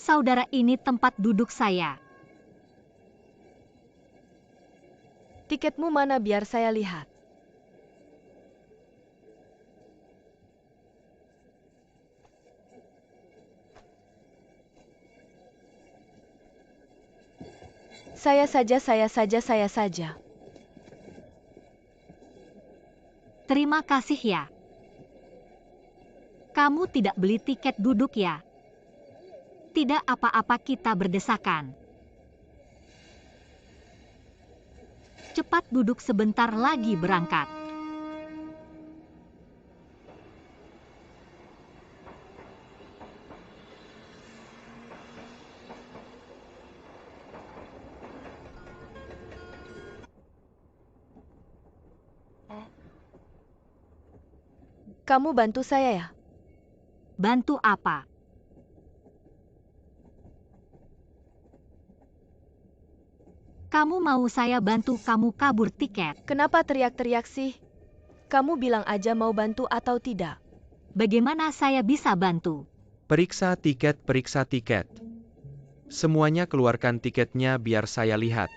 Saudara, ini tempat duduk saya. Tiketmu mana biar saya lihat. Saya saja. Terima kasih ya. Kamu tidak beli tiket duduk ya? Tidak apa-apa, kita berdesakan. Cepat duduk, sebentar lagi berangkat. Kamu bantu saya ya? Bantu apa? Kamu mau saya bantu kamu kabur tiket? Kenapa teriak-teriak sih? Kamu bilang aja mau bantu atau tidak. Bagaimana saya bisa bantu? Periksa tiket. Semuanya keluarkan tiketnya biar saya lihat.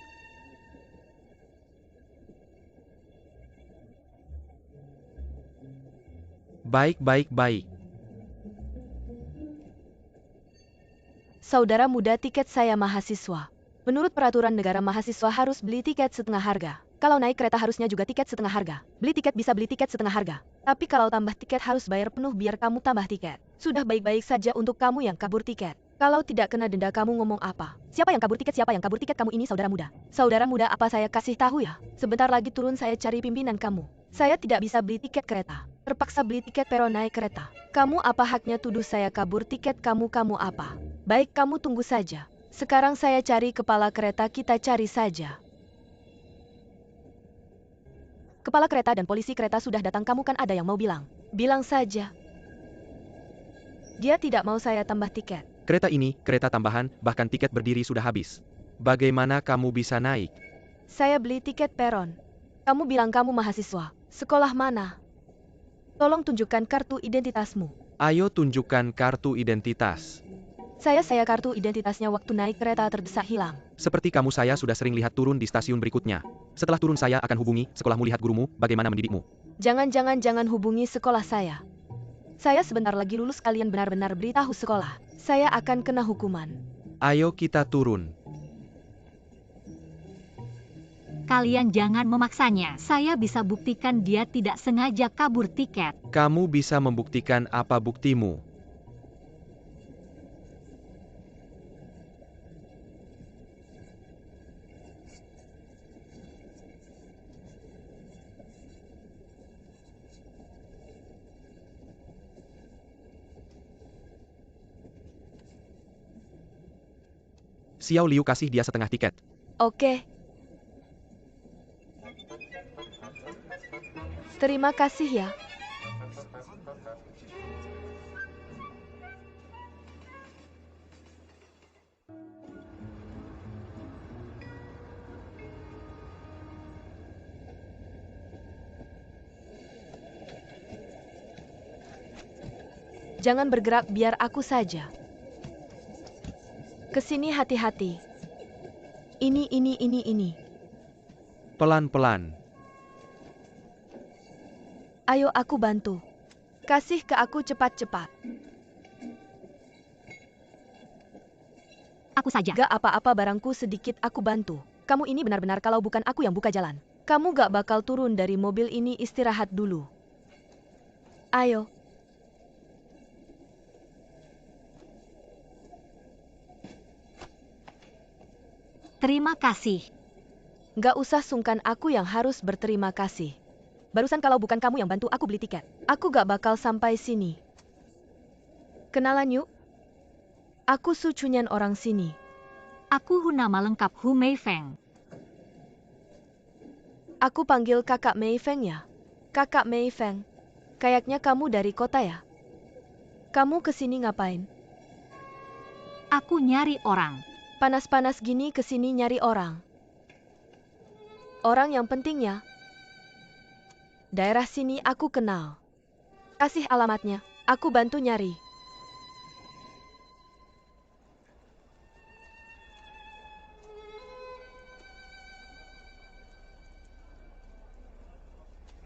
Baik. Saudara muda, tiket saya mahasiswa. Menurut peraturan negara, mahasiswa harus beli tiket setengah harga. Kalau naik kereta harusnya juga tiket setengah harga. Beli tiket bisa beli tiket setengah harga. Tapi kalau tambah tiket harus bayar penuh biar kamu tambah tiket. Sudah baik-baik saja untuk kamu yang kabur tiket. Kalau tidak kena denda kamu ngomong apa? Siapa yang kabur tiket? Siapa yang kabur tiket? Kamu ini saudara muda. Saudara muda, apa saya kasih tahu ya? Sebentar lagi turun saya cari pimpinan kamu. Saya tidak bisa beli tiket kereta. Terpaksa beli tiket peron naik kereta. Kamu apa haknya tuduh saya kabur tiket? Kamu apa? Baik, kamu tunggu saja. Sekarang saya cari kepala kereta, kita cari saja. Kepala kereta dan polisi kereta sudah datang, kamu kan ada yang mau bilang. Bilang saja. Dia tidak mau saya tambah tiket. Kereta ini, kereta tambahan, bahkan tiket berdiri sudah habis. Bagaimana kamu bisa naik? Saya beli tiket peron. Kamu bilang kamu mahasiswa. Sekolah mana? Tolong tunjukkan kartu identitasmu. Ayo tunjukkan kartu identitas. Saya kartu identitasnya waktu naik kereta terdesak hilang. Seperti kamu saya sudah sering lihat turun di stasiun berikutnya. Setelah turun saya akan hubungi sekolahmu, lihat gurumu, bagaimana mendidikmu. Jangan hubungi sekolah saya. Saya sebentar lagi lulus, kalian benar-benar beritahu sekolah. Saya akan kena hukuman. Ayo kita turun. Kalian jangan memaksanya. Saya bisa buktikan dia tidak sengaja kabur tiket. Kamu bisa membuktikan apa buktimu? Xiao Liu, kasih dia setengah tiket. Oke. Terima kasih ya. Jangan bergerak, biar aku saja. Kesini, hati-hati. Ini. Pelan-pelan. Ayo aku bantu. Kasih ke aku cepat-cepat. Aku saja. Gak apa-apa, barangku sedikit, aku bantu. Kamu ini benar-benar, kalau bukan aku yang buka jalan. Kamu gak bakal turun dari mobil ini, istirahat dulu. Ayo. Terima kasih. Gak usah sungkan, aku yang harus berterima kasih. Barusan kalau bukan kamu yang bantu aku beli tiket, aku gak bakal sampai sini. Kenalan yuk. Aku Su Chunyan, orang sini. Aku nama lengkap Hu Mei Feng. Aku panggil Kakak Mei Feng ya. Kakak Mei Feng. Kayaknya kamu dari kota ya? Kamu kesini ngapain? Aku nyari orang. Panas-panas gini kesini nyari orang. Orang yang penting ya. Daerah sini aku kenal. Kasih alamatnya, aku bantu nyari.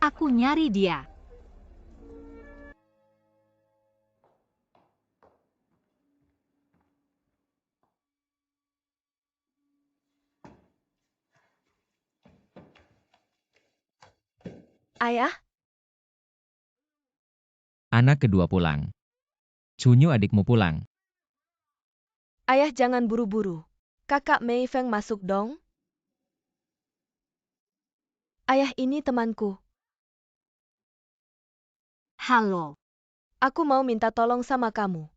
Aku nyari dia. Ayah, Anak kedua pulang. Cunyu adikmu pulang. ayah jangan buru-buru. Kakak Mei Feng masuk dong. Ayah ini temanku. Halo. Aku mau minta tolong sama kamu.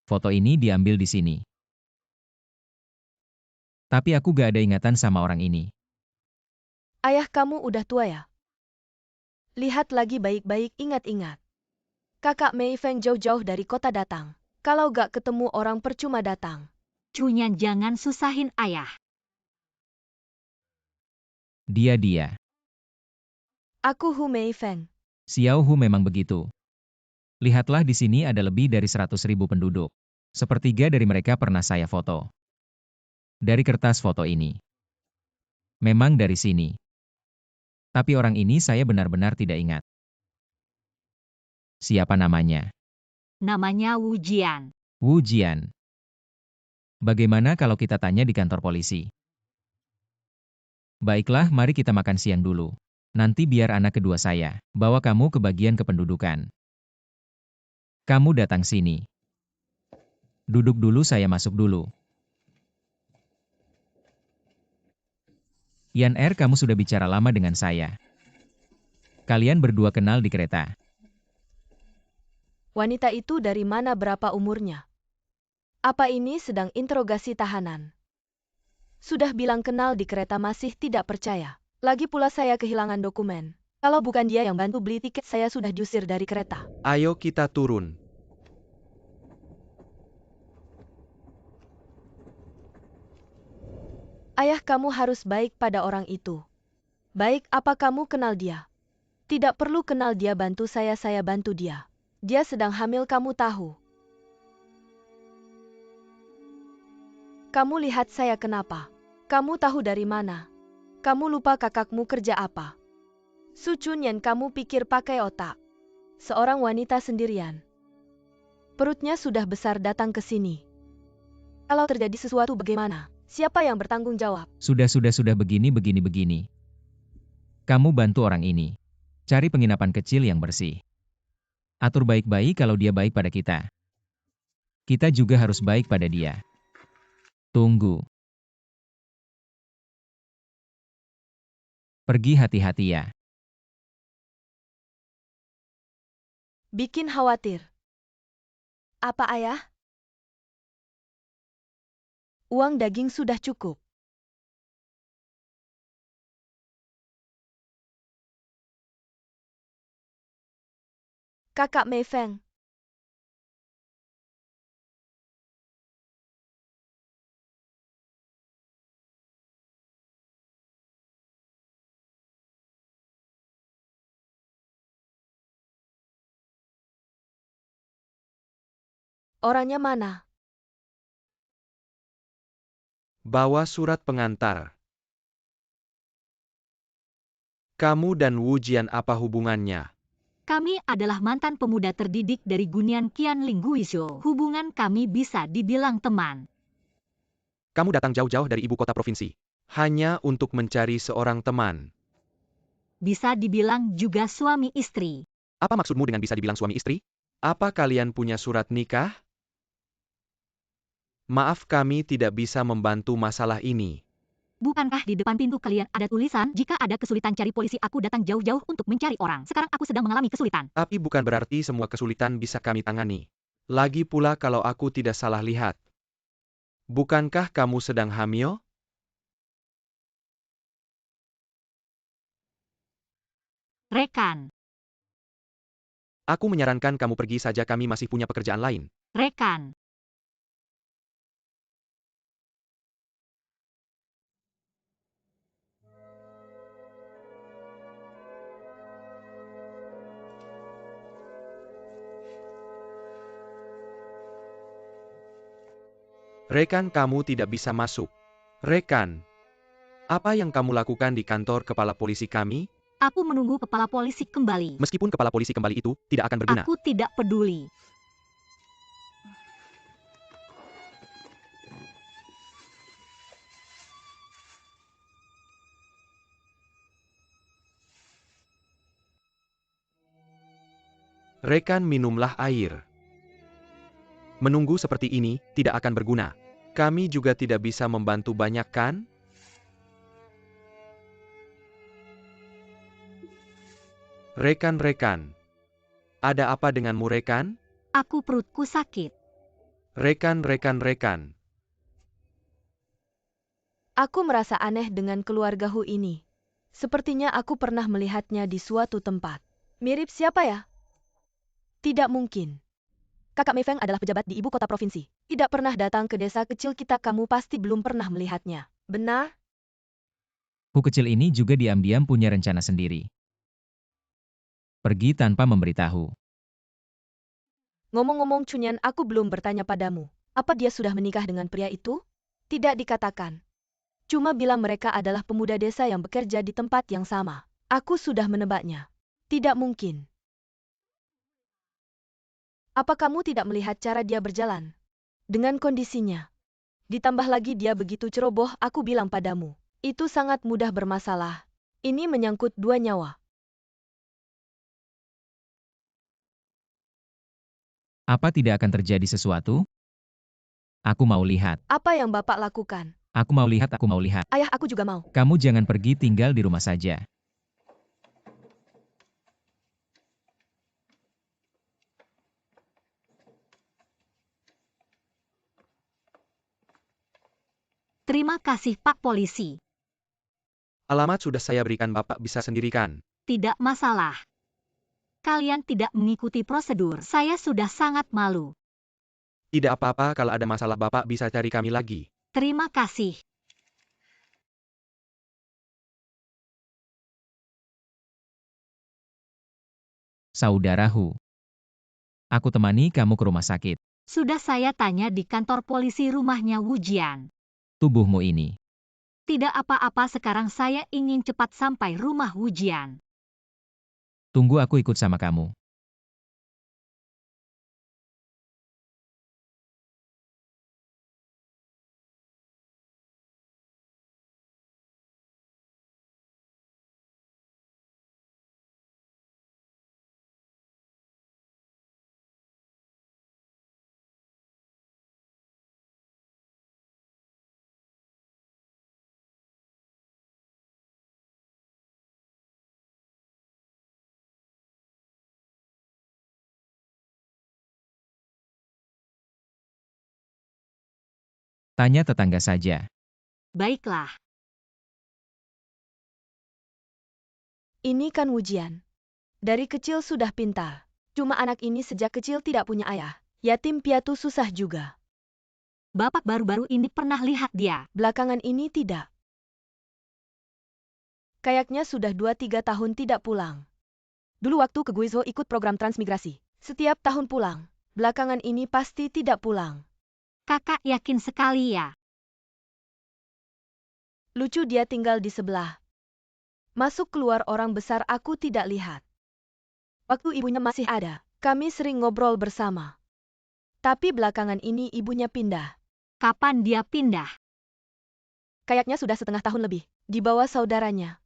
Foto ini diambil di sini. Tapi aku gak ada ingatan sama orang ini. Ayah kamu udah tua ya? Lihat lagi baik-baik, ingat-ingat. Kakak Mei Feng jauh-jauh dari kota datang. Kalau gak ketemu orang percuma datang. Cunyan jangan susahin ayah. Dia. Aku Hu Mei Feng. Xiao Hu memang begitu. Lihatlah di sini ada lebih dari 100.000 penduduk. Sepertiga dari mereka pernah saya foto. Dari kertas foto ini. Memang dari sini. Tapi orang ini saya benar-benar tidak ingat. Siapa namanya? Namanya Wu Jian. Wu Jian. Bagaimana kalau kita tanya di kantor polisi? Baiklah, mari kita makan siang dulu. Nanti biar anak kedua saya bawa kamu ke bagian kependudukan. Kamu datang sini. Duduk dulu, saya masuk dulu. Yan Er, kamu sudah bicara lama dengan saya. Kalian berdua kenal di kereta. Wanita itu dari mana, berapa umurnya? Apa ini sedang interogasi tahanan? Sudah bilang kenal di kereta masih tidak percaya. Lagi pula saya kehilangan dokumen. Kalau bukan dia yang bantu beli tiket, saya sudah diusir dari kereta. Ayo kita turun. Ayah kamu harus baik pada orang itu. Baik, apa kamu kenal dia? Tidak perlu kenal dia, bantu saya bantu dia. Dia sedang hamil, kamu tahu. Kamu lihat saya kenapa? Kamu tahu dari mana? Kamu lupa kakakmu kerja apa? Su Chunyan, kamu pikir pakai otak? Seorang wanita sendirian. Perutnya sudah besar datang ke sini. Kalau terjadi sesuatu bagaimana? Siapa yang bertanggung jawab? Sudah begini. Kamu bantu orang ini. Cari penginapan kecil yang bersih. Atur baik-baik kalau dia baik pada kita. Kita juga harus baik pada dia. Tunggu. Pergi hati-hati ya. Bikin khawatir. Apa ayah? Uang daging sudah cukup. Kakak Mei Feng. Orangnya mana? Bawa surat pengantar. Kamu dan Wu Jian apa hubungannya? Kami adalah mantan pemuda terdidik dari Gunian Qianling Guizhou. Hubungan kami bisa dibilang teman. Kamu datang jauh-jauh dari ibu kota provinsi. Hanya untuk mencari seorang teman. Bisa dibilang juga suami istri. Apa maksudmu dengan bisa dibilang suami istri? Apa kalian punya surat nikah? Maaf, kami tidak bisa membantu masalah ini. Bukankah di depan pintu kalian ada tulisan, jika ada kesulitan cari polisi, aku datang jauh-jauh untuk mencari orang. Sekarang aku sedang mengalami kesulitan. Tapi bukan berarti semua kesulitan bisa kami tangani. Lagi pula kalau aku tidak salah lihat. Bukankah kamu sedang hamil? Rekan. Aku menyarankan kamu pergi saja, kami masih punya pekerjaan lain. Rekan. Rekan, kamu tidak bisa masuk. Rekan. Apa yang kamu lakukan di kantor kepala polisi kami? Aku menunggu kepala polisi kembali. Meskipun kepala polisi kembali itu tidak akan berguna. Aku tidak peduli. Rekan, minumlah air. Menunggu seperti ini tidak akan berguna. Kami juga tidak bisa membantu banyak, kan? Rekan-rekan, ada apa denganmu, rekan? Aku perutku sakit. Rekan. Aku merasa aneh dengan keluarga Hu ini. Sepertinya aku pernah melihatnya di suatu tempat. Mirip siapa ya? Tidak mungkin. Kakak Mei Feng adalah pejabat di ibu kota provinsi. Tidak pernah datang ke desa kecil kita, kamu pasti belum pernah melihatnya. Benar? Hu kecil ini juga diam-diam punya rencana sendiri. Pergi tanpa memberitahu. Ngomong-ngomong Chunyan, aku belum bertanya padamu. Apa dia sudah menikah dengan pria itu? Tidak dikatakan. Cuma bilang mereka adalah pemuda desa yang bekerja di tempat yang sama. Aku sudah menebaknya. Tidak mungkin. Apa kamu tidak melihat cara dia berjalan? Dengan kondisinya. Ditambah lagi dia begitu ceroboh, aku bilang padamu. Itu sangat mudah bermasalah. Ini menyangkut 2 nyawa. Apa tidak akan terjadi sesuatu? Aku mau lihat. Apa yang Bapak lakukan? Aku mau lihat. Ayah, aku juga mau. Kamu jangan pergi, tinggal di rumah saja. Terima kasih Pak Polisi. Alamat sudah saya berikan, Bapak bisa sendiri kan? Tidak masalah. Kalian tidak mengikuti prosedur. Saya sudah sangat malu. Tidak apa-apa, kalau ada masalah Bapak bisa cari kami lagi. Terima kasih. Saudara Hu. Aku temani kamu ke rumah sakit. Sudah saya tanya di kantor polisi rumahnya Wu Jian. Tubuhmu ini. Tidak apa-apa, sekarang saya ingin cepat sampai rumah Wu Jian. Tunggu, aku ikut sama kamu. Tanya tetangga saja. Baiklah. Ini kan Wu Jian. Dari kecil sudah pintar. Cuma anak ini sejak kecil tidak punya ayah. Yatim piatu susah juga. Bapak baru-baru ini pernah lihat dia. Belakangan ini tidak. Kayaknya sudah 2-3 tahun tidak pulang. Dulu waktu ke Guizhou ikut program transmigrasi. Setiap tahun pulang. Belakangan ini pasti tidak pulang. Kakak yakin sekali ya? Lucu, dia tinggal di sebelah. Masuk keluar orang besar aku tidak lihat. Waktu ibunya masih ada, kami sering ngobrol bersama. Tapi belakangan ini ibunya pindah. Kapan dia pindah? Kayaknya sudah setengah tahun lebih. Dibawa saudaranya.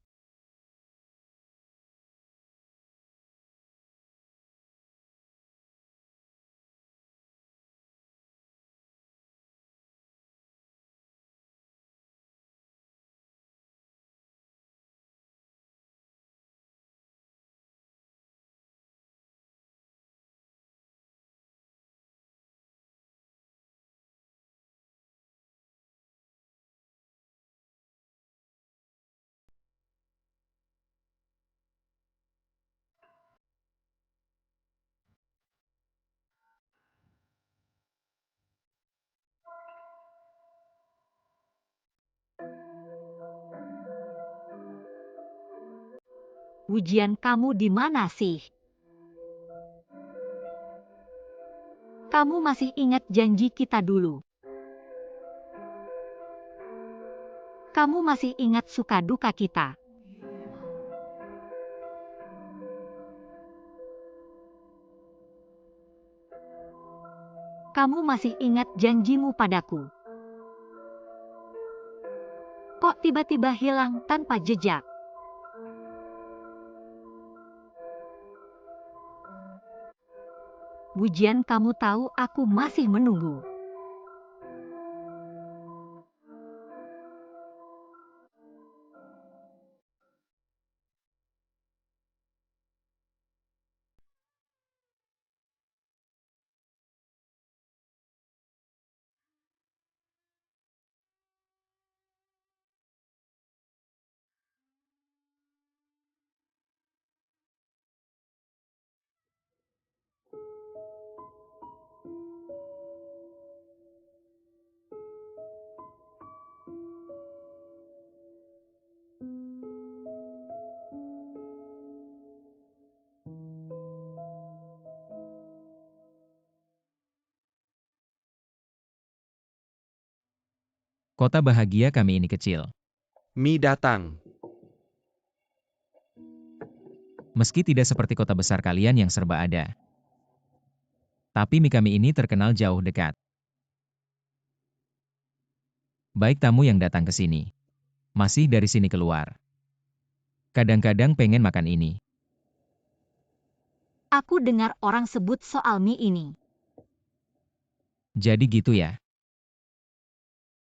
Ujian kamu di mana sih? Kamu masih ingat janji kita dulu? Kamu masih ingat suka duka kita. Kamu masih ingat janjimu padaku. Kok tiba-tiba hilang tanpa jejak? Wujian, kamu tahu aku masih menunggu. Kota bahagia kami ini kecil. Mi datang. Meski tidak seperti kota besar kalian yang serba ada. Tapi mie kami ini terkenal jauh dekat. Baik tamu yang datang ke sini. Masih dari sini keluar. Kadang-kadang pengen makan ini. Aku dengar orang sebut soal mie ini. Jadi gitu ya.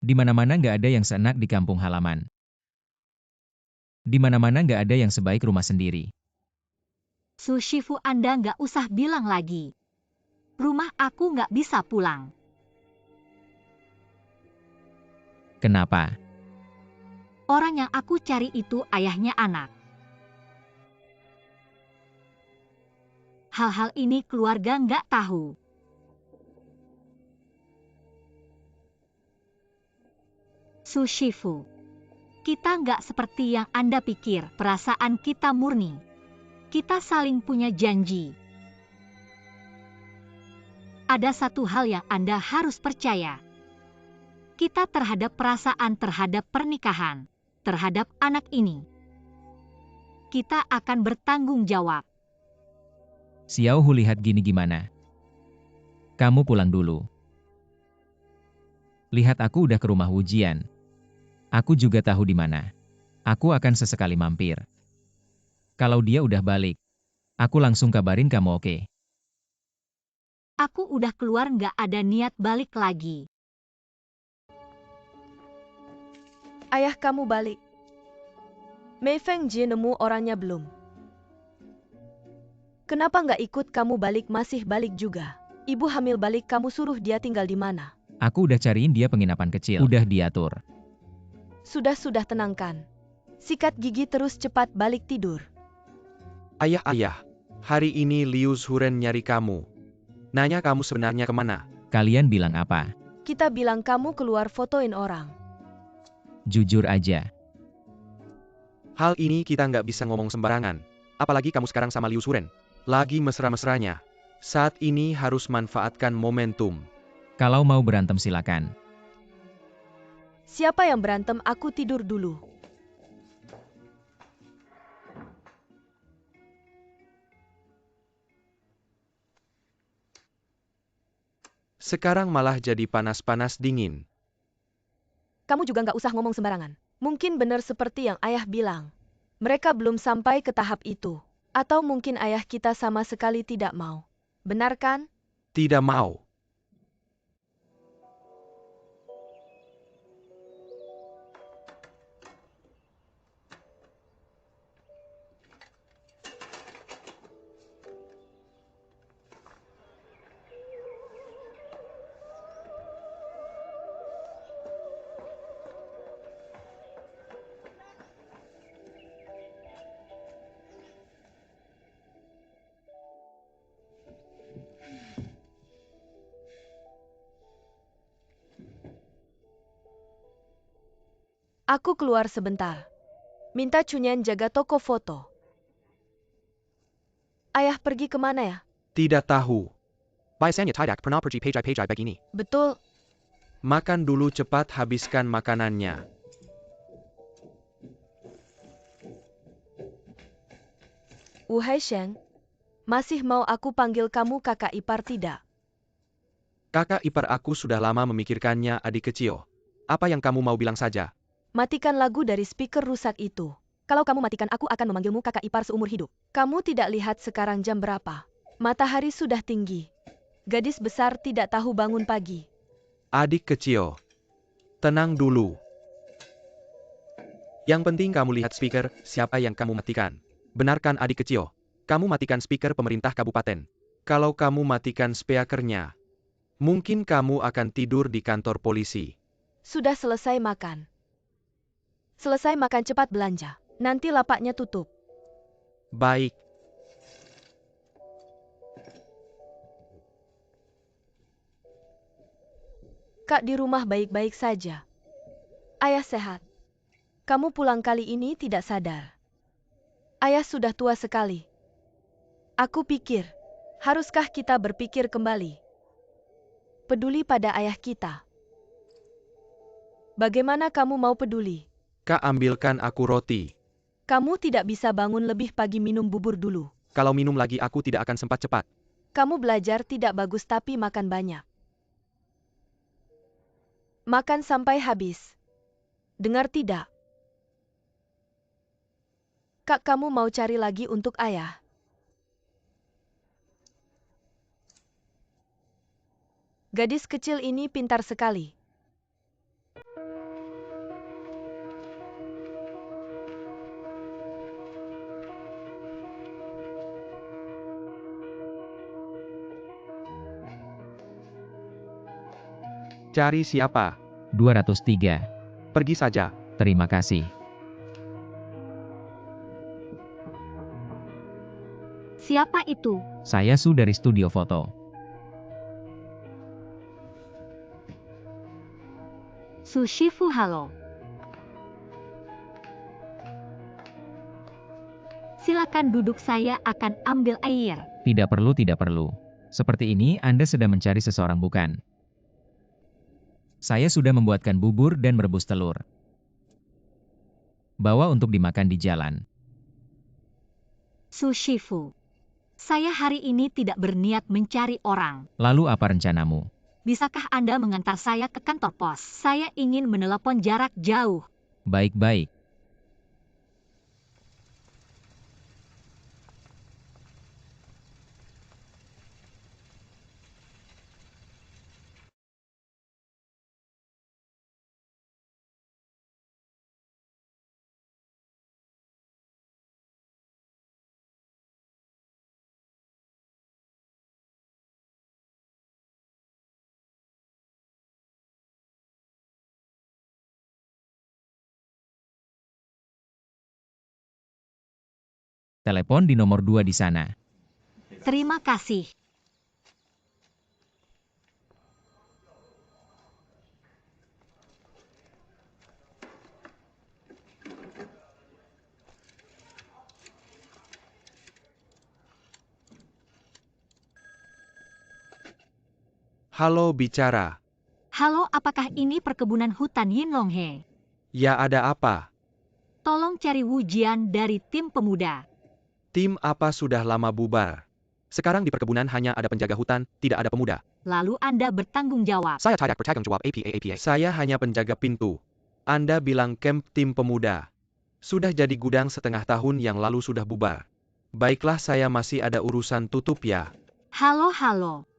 Di mana-mana nggak ada yang seenak di kampung halaman. Di mana-mana nggak ada yang sebaik rumah sendiri. Su Shifu, Anda nggak usah bilang lagi. Rumah aku nggak bisa pulang. Kenapa? Orang yang aku cari itu ayahnya anak. Hal-hal ini keluarga nggak tahu. Su Shifu, kita nggak seperti yang Anda pikir. Perasaan kita murni. Kita saling punya janji. Ada satu hal yang Anda harus percaya. Kita terhadap perasaan terhadap pernikahan, terhadap anak ini. Kita akan bertanggung jawab. Xiao Hu, lihat gini gimana. Kamu pulang dulu. Lihat, aku udah ke rumah Wujian. Aku juga tahu di mana. Aku akan sesekali mampir. Kalau dia udah balik, aku langsung kabarin kamu, oke? Aku udah keluar, nggak ada niat balik lagi. Ayah kamu balik. Mei Feng Jie nemu orangnya belum? Kenapa nggak ikut kamu balik? Masih balik juga. Ibu hamil balik, kamu suruh dia tinggal di mana? Aku udah cariin dia penginapan kecil. Udah diatur. Sudah tenangkan. Sikat gigi terus, cepat balik tidur. Ayah, hari ini Liu Huren nyari kamu. Nanya kamu sebenarnya kemana? Kalian bilang apa? Kita bilang kamu keluar fotoin orang. Jujur aja. Hal ini kita nggak bisa ngomong sembarangan. Apalagi kamu sekarang sama Liu Huren. Lagi mesra-mesranya. Saat ini harus manfaatkan momentum. Kalau mau berantem silakan. Siapa yang berantem? Aku tidur dulu. Sekarang malah jadi panas-panas dingin. Kamu juga nggak usah ngomong sembarangan. Mungkin benar seperti yang ayah bilang. Mereka belum sampai ke tahap itu. Atau mungkin ayah kita sama sekali tidak mau. Benar kan? Tidak mau. Aku keluar sebentar. Minta Cunyan jaga toko foto. Ayah pergi kemana ya? Tidak tahu. Biasanya tidak pernah pergi pejai-pejai begini. Betul. Makan dulu, cepat habiskan makanannya. Wuhai Sheng, masih mau aku panggil kamu kakak ipar tidak? Kakak ipar aku sudah lama memikirkannya, adik kecil. Apa yang kamu mau bilang saja? Matikan lagu dari speaker rusak itu. Kalau kamu matikan, aku akan memanggilmu kakak ipar seumur hidup. Kamu tidak lihat sekarang jam berapa? Matahari sudah tinggi. Gadis besar tidak tahu bangun pagi. Adik kecil, tenang dulu. Yang penting kamu lihat speaker, siapa yang kamu matikan. Benarkan adik kecil? Kamu matikan speaker pemerintah kabupaten. Kalau kamu matikan speakernya, mungkin kamu akan tidur di kantor polisi. Sudah selesai makan. Selesai makan, cepat belanja. Nanti lapaknya tutup. Baik. Kak di rumah baik-baik saja. Ayah sehat. Kamu pulang kali ini tidak sadar. Ayah sudah tua sekali. Aku pikir, haruskah kita berpikir kembali? Peduli pada ayah kita. Bagaimana kamu mau peduli? Kak, ambilkan aku roti. Kamu tidak bisa bangun lebih pagi, minum bubur dulu. Kalau minum lagi aku tidak akan sempat cepat. Kamu belajar tidak bagus tapi makan banyak. Makan sampai habis. Dengar tidak? Kak, kamu mau cari lagi untuk ayah? Gadis kecil ini pintar sekali. Cari siapa? 203. Pergi saja. Terima kasih. Siapa itu? Saya Su dari studio foto. Su Shifu, halo. Silakan duduk, saya akan ambil air. Tidak perlu, tidak perlu. Seperti ini Anda sedang mencari seseorang, bukan? Saya sudah membuatkan bubur dan merebus telur. Bawa untuk dimakan di jalan. Su Shifu, saya hari ini tidak berniat mencari orang. Lalu apa rencanamu? Bisakah Anda mengantar saya ke kantor pos? Saya ingin menelepon jarak jauh. Baik-baik. Telepon di nomor 2 di sana. Terima kasih. Halo, bicara. Halo, apakah ini perkebunan hutan Yinlonghe? Ya, ada apa? Tolong cari Wu Jian dari tim pemuda. Tim apa sudah lama bubar? Sekarang di perkebunan hanya ada penjaga hutan, tidak ada pemuda. Lalu Anda bertanggung jawab. Saya tidak bertanggung jawab APA. Saya hanya penjaga pintu. Anda bilang camp tim pemuda. Sudah jadi gudang setengah tahun yang lalu sudah bubar. Baiklah, saya masih ada urusan, tutup ya. Halo, halo.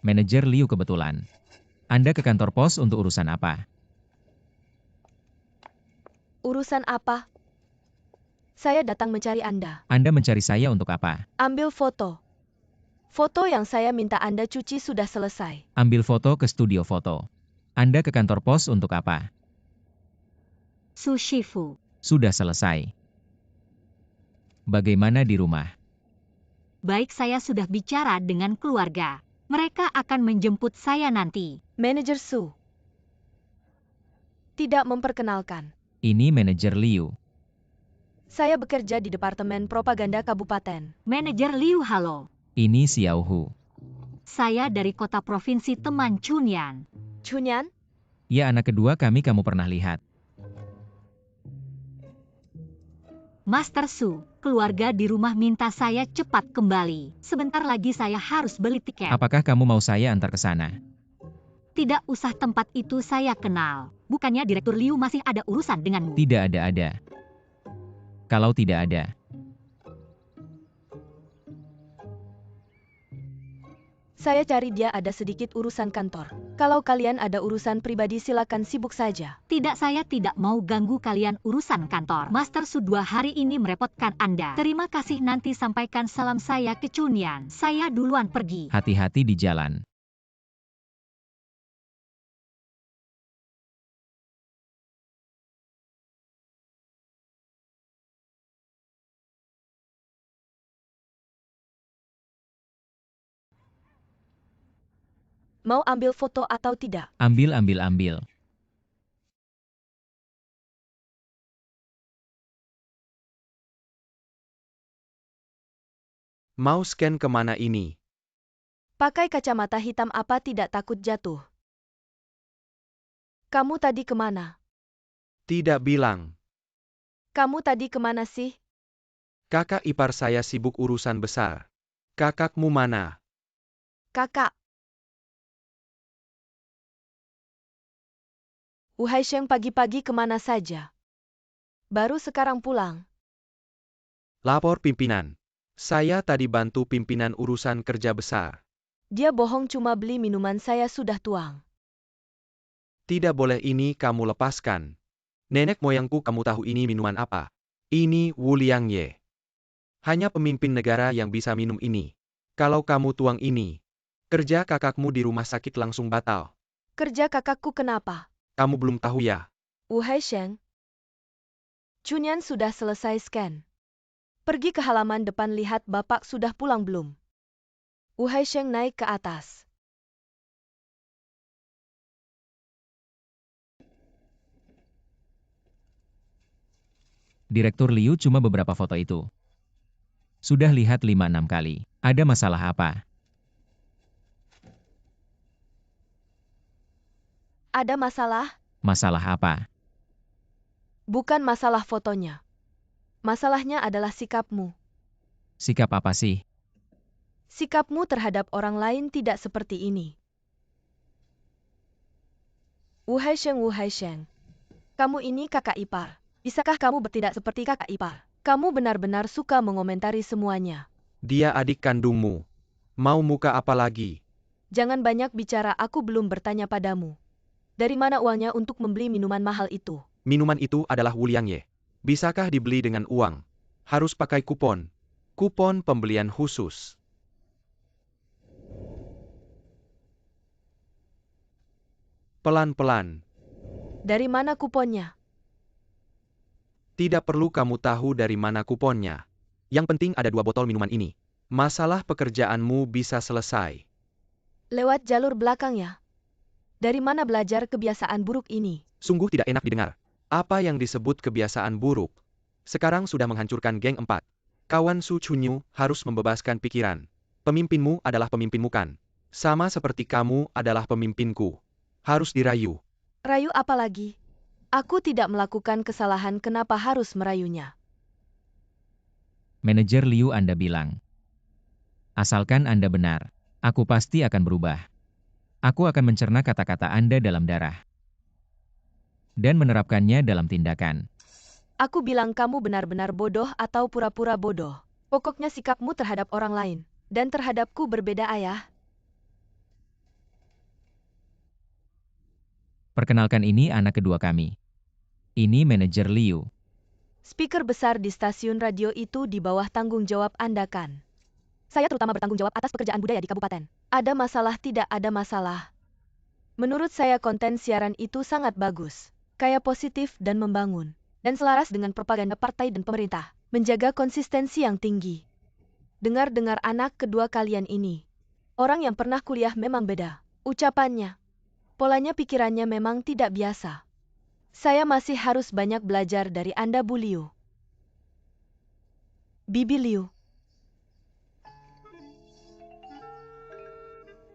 Manajer Liu kebetulan. Anda ke kantor pos untuk urusan apa? Urusan apa? Saya datang mencari Anda. Anda mencari saya untuk apa? Ambil foto. Foto yang saya minta Anda cuci sudah selesai. Ambil foto ke studio foto. Anda ke kantor pos untuk apa? Su Shifu. Sudah selesai. Bagaimana di rumah? Baik, saya sudah bicara dengan keluarga. Mereka akan menjemput saya nanti. Manajer Su. Tidak memperkenalkan. Ini manajer Liu. Saya bekerja di Departemen Propaganda Kabupaten. Manajer Liu, halo. Ini Xiao Hu. Saya dari kota provinsi teman Chunyan. Chunyan? Ya, anak kedua kami kamu pernah lihat. Master Su, keluarga di rumah minta saya cepat kembali. Sebentar lagi saya harus beli tiket. Apakah kamu mau saya antar ke sana? Tidak usah, tempat itu saya kenal. Bukannya Direktur Liu masih ada urusan denganmu? Tidak ada. Kalau tidak ada, Saya cari dia ada sedikit urusan kantor. Kalau kalian ada urusan pribadi silakan sibuk saja. Tidak, saya tidak mau ganggu kalian urusan kantor. Master Su 2 hari ini merepotkan Anda. Terima kasih, nanti sampaikan salam saya ke Chunyan. Saya duluan pergi. hati-hati di jalan. Mau ambil foto atau tidak? Ambil. Mau scan kemana ini? Pakai kacamata hitam apa tidak takut jatuh? Kamu tadi kemana? Tidak bilang. Kamu tadi kemana sih? Kakak ipar saya sibuk urusan besar. Kakakmu mana? Kakak. Wu Haisheng pagi-pagi kemana saja? Baru sekarang pulang. Lapor pimpinan. Saya tadi bantu pimpinan urusan kerja besar. Dia bohong, cuma beli minuman saya sudah tuang. Tidak boleh, ini kamu lepaskan. Nenek moyangku, kamu tahu ini minuman apa? Ini Wu Liang Ye. Hanya pemimpin negara yang bisa minum ini. Kalau kamu tuang ini, kerja kakakmu di rumah sakit langsung batal. Kerja kakakku kenapa? Kamu belum tahu ya? Wu Haisheng. Chunyan sudah selesai scan. Pergi ke halaman depan, lihat bapak sudah pulang belum. Wu Haisheng naik ke atas. Direktur Liu cuma beberapa foto itu. Sudah lihat 5-6 kali. Ada masalah apa? Ada masalah? Masalah apa? Bukan masalah fotonya. Masalahnya adalah sikapmu. Sikap apa sih? Sikapmu terhadap orang lain tidak seperti ini. Wu Haisheng. Kamu ini kakak ipar. Bisakah kamu bertindak seperti kakak ipar? Kamu benar-benar suka mengomentari semuanya. Dia adik kandungmu. Mau muka apa lagi? Jangan banyak bicara, aku belum bertanya padamu. Dari mana uangnya untuk membeli minuman mahal itu? Minuman itu adalah Wu Liang Ye. Bisakah dibeli dengan uang? Harus pakai kupon. Kupon pembelian khusus. Pelan-pelan. Dari mana kuponnya? Tidak perlu kamu tahu dari mana kuponnya. Yang penting ada 2 botol minuman ini. Masalah pekerjaanmu bisa selesai. Lewat jalur belakang ya? Dari mana belajar kebiasaan buruk ini? Sungguh tidak enak didengar. Apa yang disebut kebiasaan buruk? Sekarang sudah menghancurkan geng 4. Kawan Su Chunyu harus membebaskan pikiran. Pemimpinmu adalah pemimpinmu kan? Sama seperti kamu adalah pemimpinku. Harus dirayu. Rayu apa lagi? Aku tidak melakukan kesalahan, kenapa harus merayunya? Manajer Liu, Anda bilang. Asalkan Anda benar, aku pasti akan berubah. Aku akan mencerna kata-kata Anda dalam darah. Dan menerapkannya dalam tindakan. Aku bilang kamu benar-benar bodoh atau pura-pura bodoh. Pokoknya sikapmu terhadap orang lain. Dan terhadapku berbeda, ayah. Perkenalkan, ini anak kedua kami. Ini manajer Liu. Speaker besar di stasiun radio itu di bawah tanggung jawab Anda kan? Saya terutama bertanggung jawab atas pekerjaan budaya di kabupaten. Ada masalah, tidak ada masalah. Menurut saya konten siaran itu sangat bagus. Kayak positif dan membangun. Dan selaras dengan propaganda partai dan pemerintah. Menjaga konsistensi yang tinggi. Dengar-dengar anak kedua kalian ini. Orang yang pernah kuliah memang beda. Ucapannya. Polanya, pikirannya memang tidak biasa. Saya masih harus banyak belajar dari Anda, Bu Liu. Bibi Liu.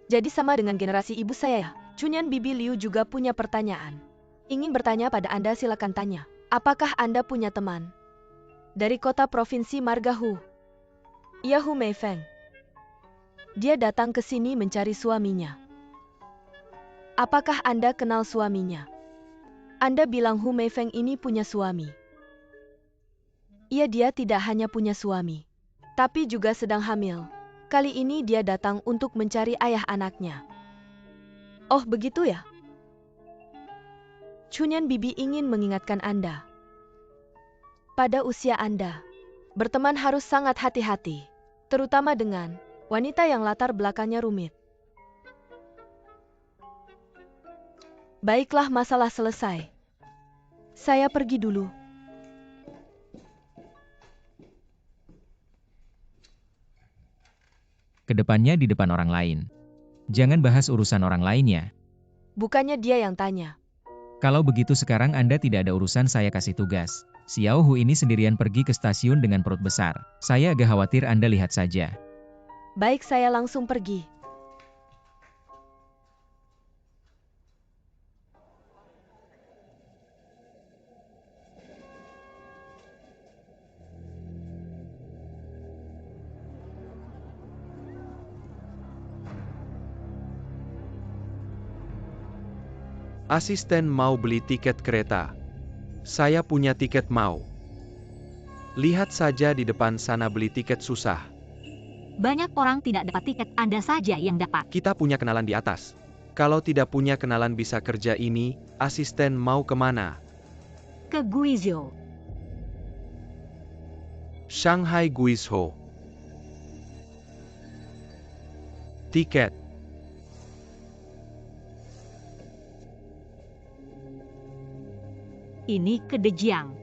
Jadi sama dengan generasi ibu saya ya? Chunyan Bibi Liu juga punya pertanyaan. Ingin bertanya pada Anda, silakan tanya. Apakah Anda punya teman? Dari kota provinsi Margahu. Iya, Hu Meifeng. Dia datang ke sini mencari suaminya. Apakah Anda kenal suaminya? Anda bilang Hu Meifeng ini punya suami. Iya, dia tidak hanya punya suami, tapi juga sedang hamil. Kali ini dia datang untuk mencari ayah anaknya. Oh, begitu ya? Chunyan Bibi ingin mengingatkan Anda. Pada usia Anda, berteman harus sangat hati-hati, terutama dengan wanita yang latar belakangnya rumit. Baiklah, masalah selesai. Saya pergi dulu. Kedepannya di depan orang lain. Jangan bahas urusan orang lainnya. Bukannya dia yang tanya. Kalau begitu sekarang Anda tidak ada urusan, saya kasih tugas. Xiao Hu ini sendirian pergi ke stasiun dengan perut besar. Saya agak khawatir, Anda lihat saja. Baik, saya langsung pergi. Asisten mau beli tiket kereta. Saya punya tiket mau. Lihat saja di depan sana, beli tiket susah. Banyak orang tidak dapat tiket, Anda saja yang dapat. Kita punya kenalan di atas. Kalau tidak punya kenalan bisa kerja ini, asisten mau kemana? Ke Guizhou. Shanghai Guizhou. Tiket. Ini ke Dejiang.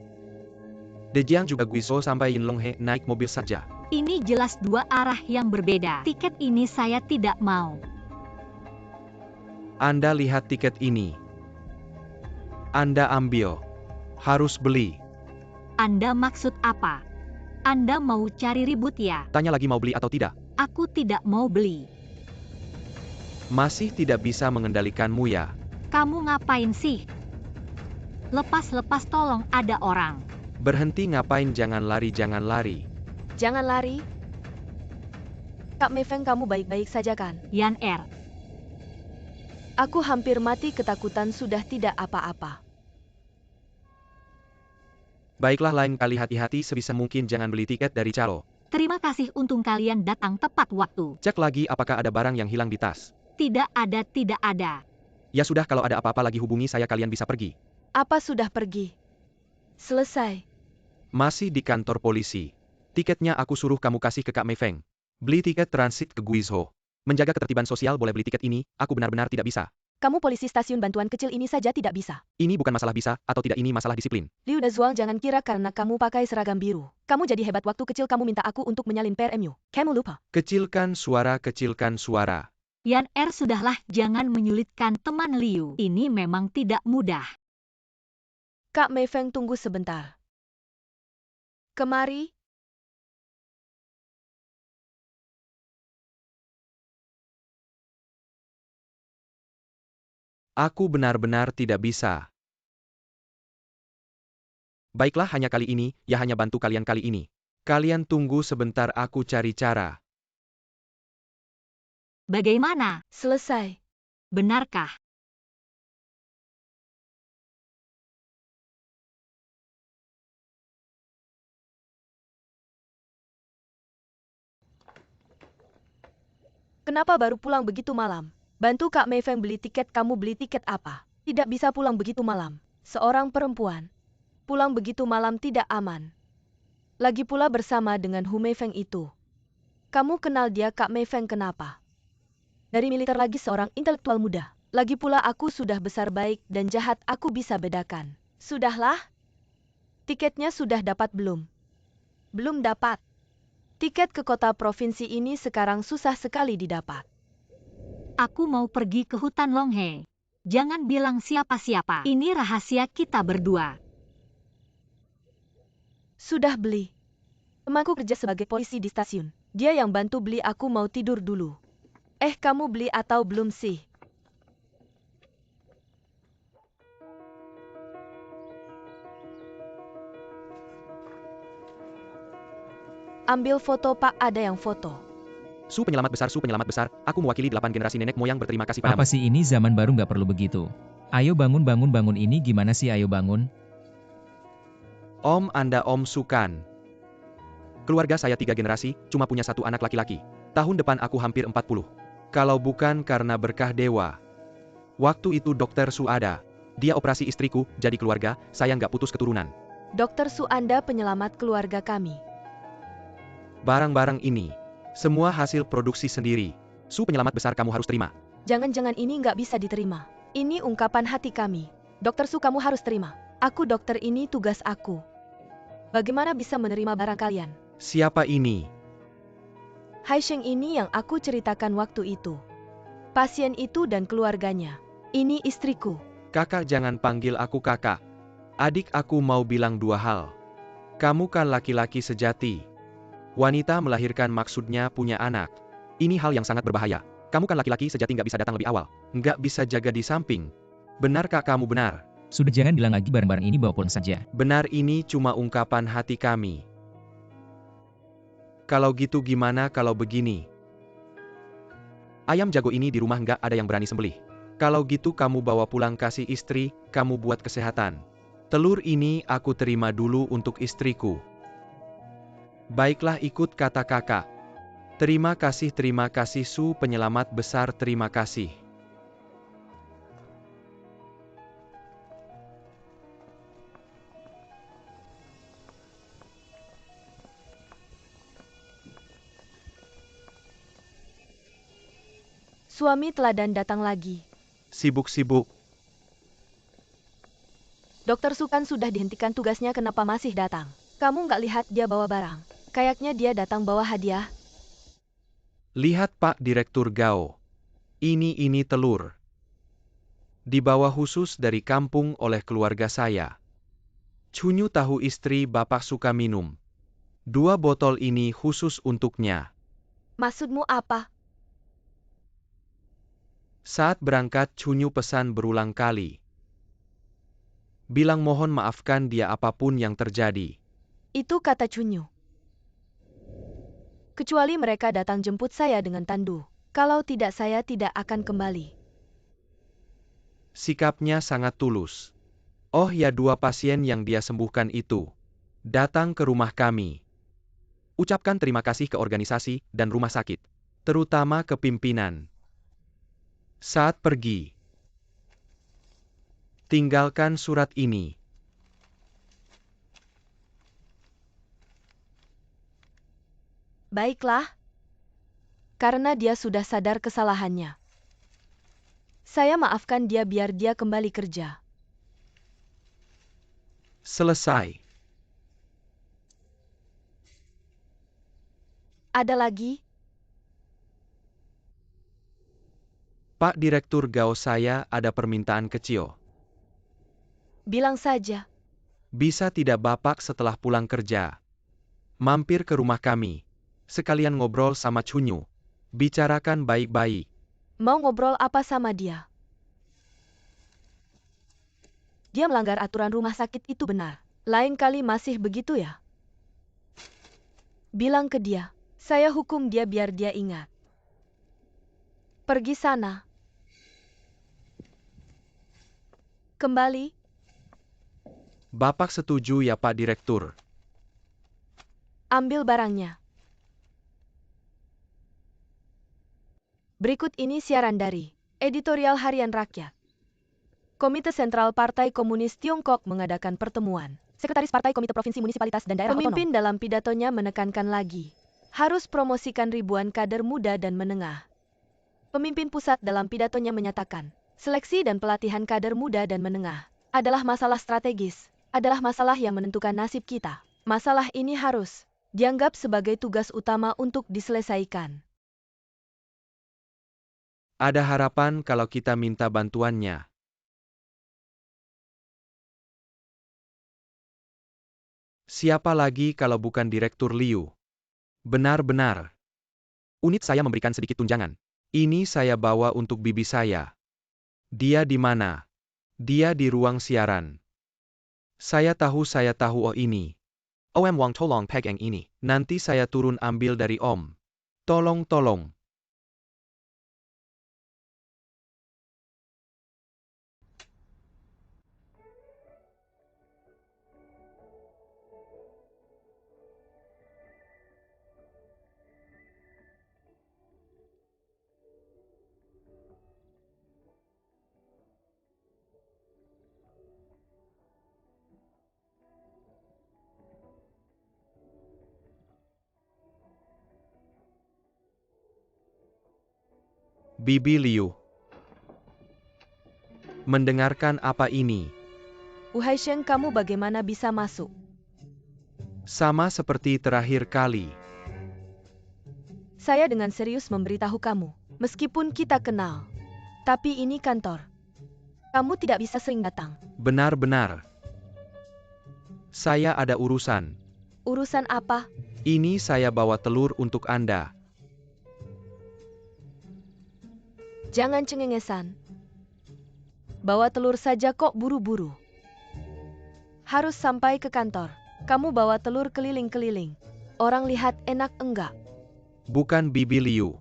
Dejiang juga Guizhou sampai Yinlonghe, naik mobil saja. Ini jelas dua arah yang berbeda. Tiket ini saya tidak mau. Anda lihat tiket ini. Anda ambil. Harus beli. Anda maksud apa? Anda mau cari ribut ya? Tanya lagi mau beli atau tidak. Aku tidak mau beli. Masih tidak bisa mengendalikanmu ya. Kamu ngapain sih? Lepas-lepas, tolong, ada orang. Berhenti ngapain, jangan lari, jangan lari. Jangan lari. Kak Meifeng, kamu baik-baik saja kan? Yan Er. Aku hampir mati ketakutan, sudah tidak apa-apa. Baiklah, lain kali hati-hati sebisa mungkin, jangan beli tiket dari calo. Terima kasih, untung kalian datang tepat waktu. Cek lagi apakah ada barang yang hilang di tas. Tidak ada, tidak ada. Ya sudah, kalau ada apa-apa lagi hubungi saya, kalian bisa pergi. Apa sudah pergi? Selesai. Masih di kantor polisi. Tiketnya aku suruh kamu kasih ke Kak Meifeng. Beli tiket transit ke Guizhou. Menjaga ketertiban sosial boleh beli tiket ini, aku benar-benar tidak bisa. Kamu polisi stasiun bantuan kecil ini saja tidak bisa. Ini bukan masalah bisa atau tidak, ini masalah disiplin. Liu Dazuang, jangan kira karena kamu pakai seragam biru. Kamu jadi hebat, waktu kecil kamu minta aku untuk menyalin PRMU. Kamu lupa? Kecilkan suara, kecilkan suara. Yan Er, sudahlah, jangan menyulitkan teman Liu. Ini memang tidak mudah. Kak Meifeng, tunggu sebentar. Kemari. Aku benar-benar tidak bisa. Baiklah, hanya kali ini, ya hanya bantu kalian kali ini. Kalian tunggu sebentar, aku cari cara. Bagaimana? Selesai. Benarkah? Kenapa baru pulang begitu malam? Bantu Kak Meifeng beli tiket, kamu beli tiket apa? Tidak bisa pulang begitu malam. Seorang perempuan. Pulang begitu malam tidak aman. Lagi pula bersama dengan Hu Meifeng itu. Kamu kenal dia, Kak Meifeng, kenapa? Dari militer, lagi seorang intelektual muda. Lagi pula aku sudah besar, baik dan jahat aku bisa bedakan. Sudahlah. Tiketnya sudah dapat belum? Belum dapat. Tiket ke kota provinsi ini sekarang susah sekali didapat. Aku mau pergi ke hutan Longhe. Jangan bilang siapa-siapa. Ini rahasia kita berdua. Sudah beli. Temanku kerja sebagai polisi di stasiun. Dia yang bantu beli, aku mau tidur dulu. Kamu beli atau belum sih? Ambil foto Pak, ada yang foto. Su penyelamat besar, aku mewakili 8 generasi nenek moyang berterima kasih padamu. Apa sih ini zaman baru nggak perlu begitu? Ayo bangun ini gimana sih ayo bangun? Om Anda Om Sukan. Keluarga saya 3 generasi, cuma punya 1 anak laki-laki. Tahun depan aku hampir 40. Kalau bukan karena berkah dewa. Waktu itu Dokter Su ada. Dia operasi istriku, jadi keluarga, saya nggak putus keturunan. Dokter Su Anda penyelamat keluarga kami. Barang-barang ini, semua hasil produksi sendiri. Su penyelamat besar kamu harus terima. Jangan-jangan ini nggak bisa diterima. Ini ungkapan hati kami. Dokter Su kamu harus terima. Aku dokter, ini tugas aku. Bagaimana bisa menerima barang kalian? Siapa ini? Hai Sheng, ini yang aku ceritakan waktu itu. Pasien itu dan keluarganya. Ini istriku. Kakak jangan panggil aku kakak. Adik aku mau bilang 2 hal. Kamu kan laki-laki sejati. Wanita melahirkan maksudnya punya anak. Ini hal yang sangat berbahaya. Kamu kan laki-laki sejati, nggak bisa datang lebih awal. Nggak bisa jaga di samping. Benar kak, kamu benar. Sudah jangan bilang lagi barang-barang ini bawa pulang saja. Benar, ini cuma ungkapan hati kami. Kalau gitu gimana kalau begini? Ayam jago ini di rumah nggak ada yang berani sembelih. Kalau gitu kamu bawa pulang kasih istri, kamu buat kesehatan. Telur ini aku terima dulu untuk istriku. Baiklah, ikut kata kakak. Terima kasih Su penyelamat besar, terima kasih. Suami teladan datang lagi. Sibuk-sibuk. Dokter Sukan sudah dihentikan tugasnya, kenapa masih datang? Kamu nggak lihat dia bawa barang? Kayaknya dia datang bawa hadiah. Lihat Pak Direktur Gao. Ini telur. Dibawa khusus dari kampung oleh keluarga saya. Cunyu tahu istri Bapak suka minum. 2 botol ini khusus untuknya. Maksudmu apa? Saat berangkat Cunyu pesan berulang kali. Bilang mohon maafkan dia apapun yang terjadi. Itu kata Cunyu. Kecuali mereka datang jemput saya dengan tandu. Kalau tidak, saya tidak akan kembali. Sikapnya sangat tulus. Oh ya, 2 pasien yang dia sembuhkan itu datang ke rumah kami. Ucapkan terima kasih ke organisasi dan rumah sakit, terutama ke pimpinan. Saat pergi, tinggalkan surat ini. Baiklah. Karena dia sudah sadar kesalahannya. Saya maafkan dia biar dia kembali kerja. Selesai. Ada lagi? Pak Direktur Gao, saya ada permintaan kecil. Bilang saja. Bisa tidak Bapak setelah pulang kerja mampir ke rumah kami? Sekalian ngobrol sama Cunyu. Bicarakan baik-baik. Mau ngobrol apa sama dia? Dia melanggar aturan rumah sakit itu, benar. Lain kali masih begitu ya? Bilang ke dia. Saya hukum dia biar dia ingat. Pergi sana. Kembali. Bapak setuju ya Pak Direktur? Ambil barangnya. Berikut ini siaran dari Editorial Harian Rakyat. Komite Sentral Partai Komunis Tiongkok mengadakan pertemuan. Sekretaris Partai Komite Provinsi Munisipalitas dan Daerah Pemimpin Otonom dalam pidatonya menekankan lagi. Harus promosikan ribuan kader muda dan menengah. Pemimpin pusat dalam pidatonya menyatakan, seleksi dan pelatihan kader muda dan menengah adalah masalah strategis, adalah masalah yang menentukan nasib kita. Masalah ini harus dianggap sebagai tugas utama untuk diselesaikan. Ada harapan kalau kita minta bantuannya. Siapa lagi kalau bukan Direktur Liu? Benar-benar. Unit saya memberikan sedikit tunjangan. Ini saya bawa untuk bibi saya. Dia di mana? Dia di ruang siaran. Saya tahu oh ini. Om Wang tolong pegang ini. Nanti saya turun ambil dari Om. Tolong. Bibi Liu. Mendengarkan apa ini? Wahai Sheng, kamu bagaimana bisa masuk? Sama seperti terakhir kali. Saya dengan serius memberitahu kamu, meskipun kita kenal. Tapi ini kantor. Kamu tidak bisa sering datang. Benar-benar. Saya ada urusan. Urusan apa? Ini saya bawa telur untuk Anda. Jangan cengengesan. Bawa telur saja kok buru-buru. Harus sampai ke kantor. Kamu bawa telur keliling-keliling. Orang lihat enak enggak? Bukan Bibi Liu.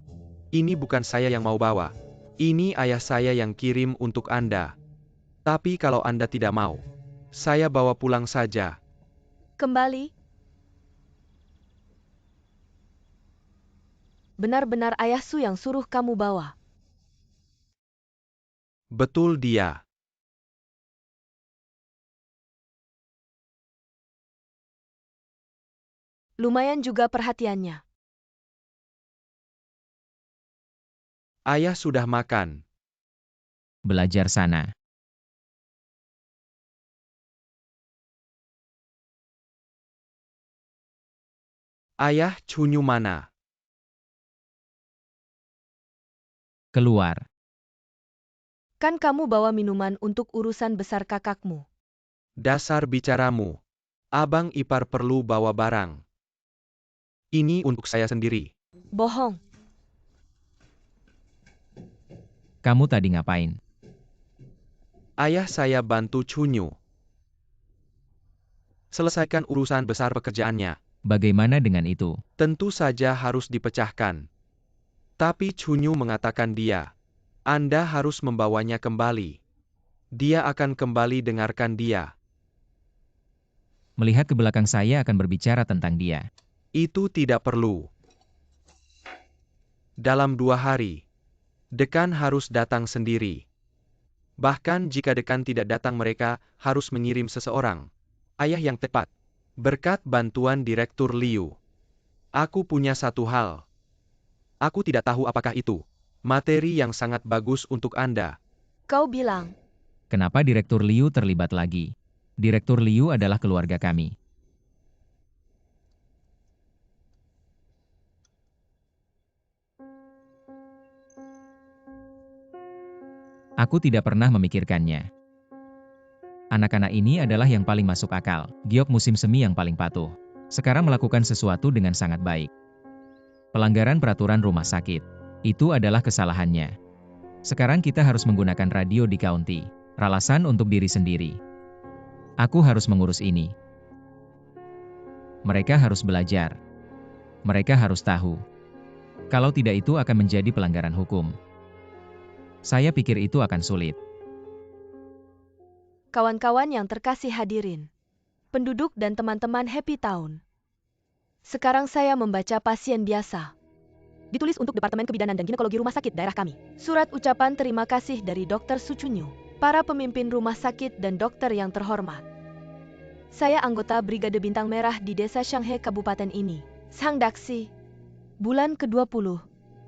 Ini bukan saya yang mau bawa. Ini ayah saya yang kirim untuk Anda. Tapi kalau Anda tidak mau, saya bawa pulang saja. Kembali. Benar-benar ayah Su yang suruh kamu bawa. Betul dia. Lumayan juga perhatiannya. Ayah sudah makan. Belajar sana. Ayah Chunyu mana? Keluar. Kan kamu bawa minuman untuk urusan besar kakakmu. Dasar bicaramu. Abang ipar perlu bawa barang. Ini untuk saya sendiri. Bohong. Kamu tadi ngapain? Ayah saya bantu Chunyu. Selesaikan urusan besar pekerjaannya. Bagaimana dengan itu? Tentu saja harus dipecahkan. Tapi Chunyu mengatakan Anda harus membawanya kembali. Dia akan kembali dengarkan dia. Melihat ke belakang saya akan berbicara tentang dia. Itu tidak perlu. Dalam 2 hari, dekan harus datang sendiri. Bahkan jika dekan tidak datang mereka harus mengirim seseorang. Ayah yang tepat. Berkat bantuan Direktur Liu. Aku punya satu hal. Aku tidak tahu apakah itu. Materi yang sangat bagus untuk Anda. Kau bilang. Kenapa Direktur Liu terlibat lagi? Direktur Liu adalah keluarga kami. Aku tidak pernah memikirkannya. Anak-anak ini adalah yang paling masuk akal. Giok musim semi yang paling patuh. Sekarang melakukan sesuatu dengan sangat baik. Pelanggaran peraturan rumah sakit. Itu adalah kesalahannya. Sekarang kita harus menggunakan radio di county. Ralasan untuk diri sendiri. Aku harus mengurus ini. Mereka harus belajar. Mereka harus tahu. Kalau tidak itu akan menjadi pelanggaran hukum. Saya pikir itu akan sulit. Kawan-kawan yang terkasih hadirin. Penduduk dan teman-teman happy tahun. Sekarang saya membaca pasien biasa. Ditulis untuk Departemen Kebidanan dan Ginekologi Rumah Sakit daerah kami. Surat ucapan terima kasih dari Dr. Su Chunyu, para pemimpin rumah sakit dan dokter yang terhormat. Saya anggota Brigade Bintang Merah di Desa Shanghai Kabupaten ini. Sang Daksi. Bulan ke-20.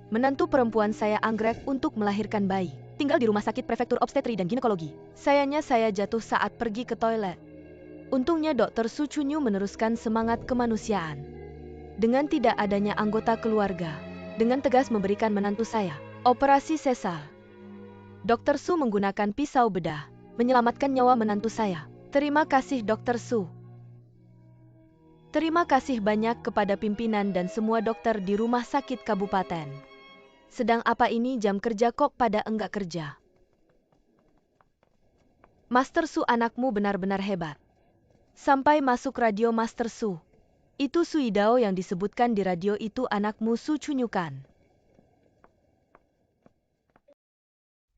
Menantu perempuan saya anggrek untuk melahirkan bayi. Tinggal di rumah sakit prefektur obstetri dan ginekologi. Sayangnya saya jatuh saat pergi ke toilet. Untungnya Dr. Su Chunyu meneruskan semangat kemanusiaan. Dengan tidak adanya anggota keluarga, dengan tegas memberikan menantu saya operasi sesar. Dr. Su menggunakan pisau bedah, menyelamatkan nyawa menantu saya. Terima kasih Dr. Su. Terima kasih banyak kepada pimpinan dan semua dokter di rumah sakit kabupaten. Sedang apa ini jam kerja kok pada enggak kerja? Master Su, anakmu benar-benar hebat. Sampai masuk radio Master Su. Itu Suidao yang disebutkan di radio itu anakmu Su Cunyukan.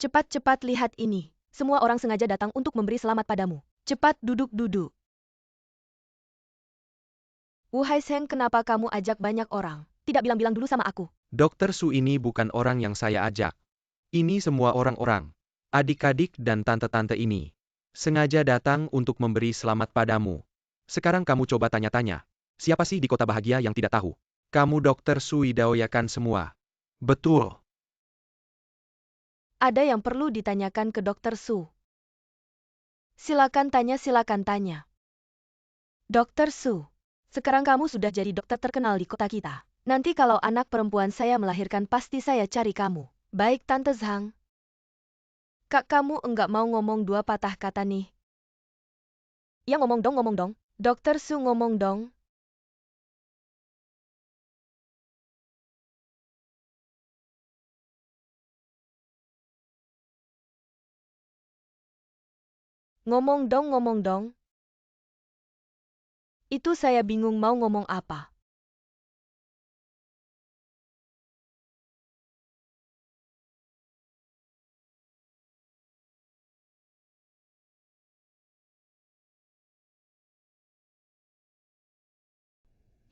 Cepat-cepat lihat ini. Semua orang sengaja datang untuk memberi selamat padamu. Cepat duduk-duduk. Wu Haisheng, kenapa kamu ajak banyak orang? Tidak bilang-bilang dulu sama aku. Dokter Su ini bukan orang yang saya ajak. Ini semua orang-orang, adik-adik dan tante-tante ini, sengaja datang untuk memberi selamat padamu. Sekarang kamu coba tanya-tanya, siapa sih di kota bahagia yang tidak tahu? Kamu Dokter Su idaoyakan semua. Betul. Ada yang perlu ditanyakan ke Dokter Su. Silakan tanya. Dokter Su, sekarang kamu sudah jadi dokter terkenal di kota kita. Nanti kalau anak perempuan saya melahirkan pasti saya cari kamu. Baik Tante Zhang. Kak, kamu enggak mau ngomong 2 patah kata nih? Ya ngomong dong. Dokter Su ngomong dong. Ngomong dong. Itu saya bingung mau ngomong apa.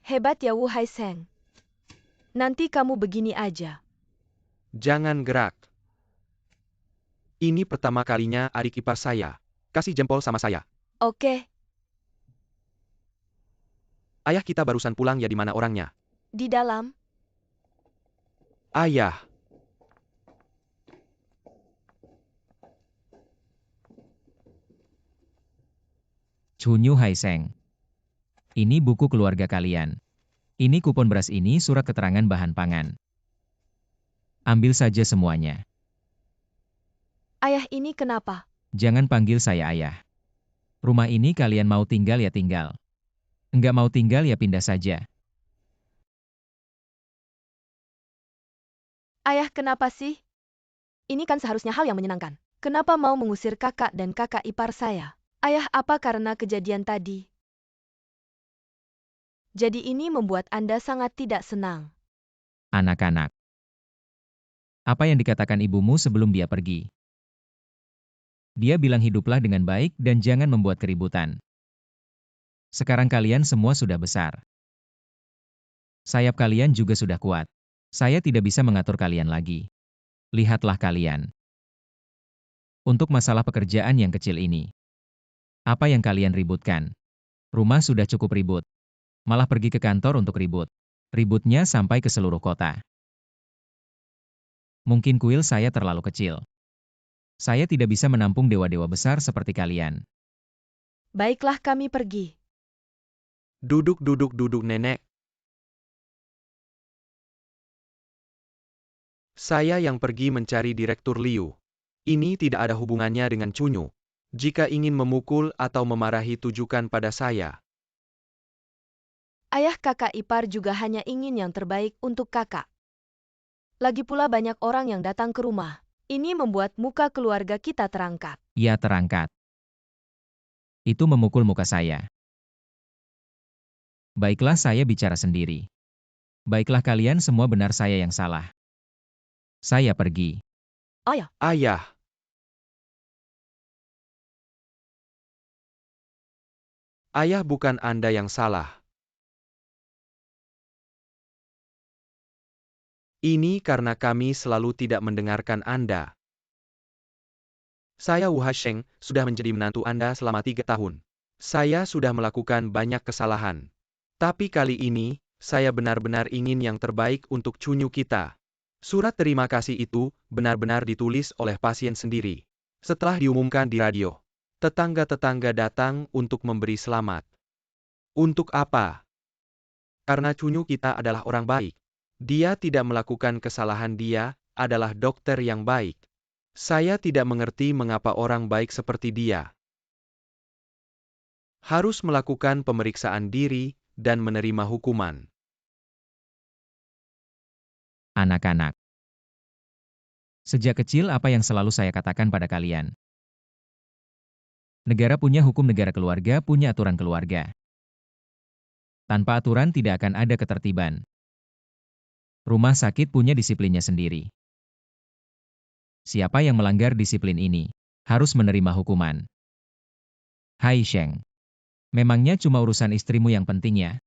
Hebat ya Wu Haisheng. Nanti kamu begini aja. Jangan gerak. Ini pertama kalinya adik ipar saya. Kasih jempol sama saya. Oke, Ayah kita barusan pulang ya, di mana orangnya? di dalam. Ayah. Chunyu Haisheng. Ini buku keluarga kalian. Ini kupon beras, ini surat keterangan bahan pangan. Ambil saja semuanya. Ayah, ini kenapa? Jangan panggil saya ayah. Rumah ini kalian mau tinggal ya tinggal. Enggak mau tinggal ya pindah saja. Ayah, kenapa sih? Ini kan seharusnya hal yang menyenangkan. Kenapa mau mengusir kakak dan kakak ipar saya? Ayah, apa karena kejadian tadi? Jadi ini membuat Anda sangat tidak senang. Anak-anak. Apa yang dikatakan ibumu sebelum dia pergi? Dia bilang hiduplah dengan baik dan jangan membuat keributan. Sekarang kalian semua sudah besar. Sayap kalian juga sudah kuat. Saya tidak bisa mengatur kalian lagi. Lihatlah kalian. Untuk masalah pekerjaan yang kecil ini. Apa yang kalian ributkan? Rumah sudah cukup ribut. Malah pergi ke kantor untuk ribut. Ributnya sampai ke seluruh kota. Mungkin kuil saya terlalu kecil. Saya tidak bisa menampung dewa-dewa besar seperti kalian. Baiklah, kami pergi. Duduk nenek. Saya yang pergi mencari Direktur Liu. Ini tidak ada hubungannya dengan Chunyu. Jika ingin memukul atau memarahi, tujukan pada saya. Ayah, kakak ipar juga hanya ingin yang terbaik untuk kakak. Lagi pula banyak orang yang datang ke rumah. Ini membuat muka keluarga kita terangkat. Ia terangkat. Itu memukul muka saya. Baiklah, saya bicara sendiri. Baiklah, kalian semua benar, saya yang salah. Saya pergi. Ayah. Ayah, bukan Anda yang salah. Ini karena kami selalu tidak mendengarkan Anda. Saya Wu Haisheng, sudah menjadi menantu Anda selama 3 tahun. Saya sudah melakukan banyak kesalahan. Tapi kali ini, saya benar-benar ingin yang terbaik untuk Chunyu kita. Surat terima kasih itu benar-benar ditulis oleh pasien sendiri. Setelah diumumkan di radio, tetangga-tetangga datang untuk memberi selamat. Untuk apa? Karena Chunyu kita adalah orang baik. Dia tidak melakukan kesalahan, dia adalah dokter yang baik. Saya tidak mengerti mengapa orang baik seperti dia harus melakukan pemeriksaan diri dan menerima hukuman. Anak-anak. Sejak kecil apa yang selalu saya katakan pada kalian. Negara punya hukum, negara keluarga punya aturan keluarga. Tanpa aturan tidak akan ada ketertiban. Rumah sakit punya disiplinnya sendiri. Siapa yang melanggar disiplin ini, harus menerima hukuman. Hai Sheng. Memangnya cuma urusan istrimu yang penting ya?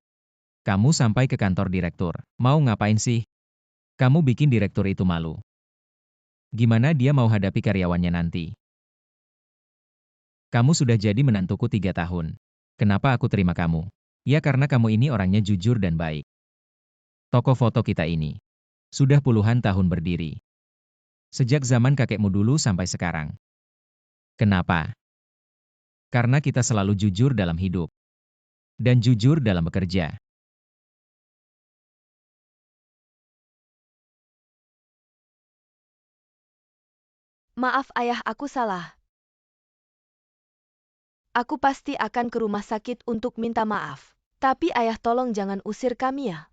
Kamu sampai ke kantor direktur. Mau ngapain sih? Kamu bikin direktur itu malu. Gimana dia mau hadapi karyawannya nanti? Kamu sudah jadi menantuku 3 tahun. Kenapa aku terima kamu? Ya karena kamu ini orangnya jujur dan baik. Toko foto kita ini sudah puluhan tahun berdiri. Sejak zaman kakekmu dulu sampai sekarang. Kenapa? Karena kita selalu jujur dalam hidup. Dan jujur dalam bekerja. Maaf ayah, aku salah. Aku pasti akan ke rumah sakit untuk minta maaf. Tapi ayah tolong jangan usir kami ya.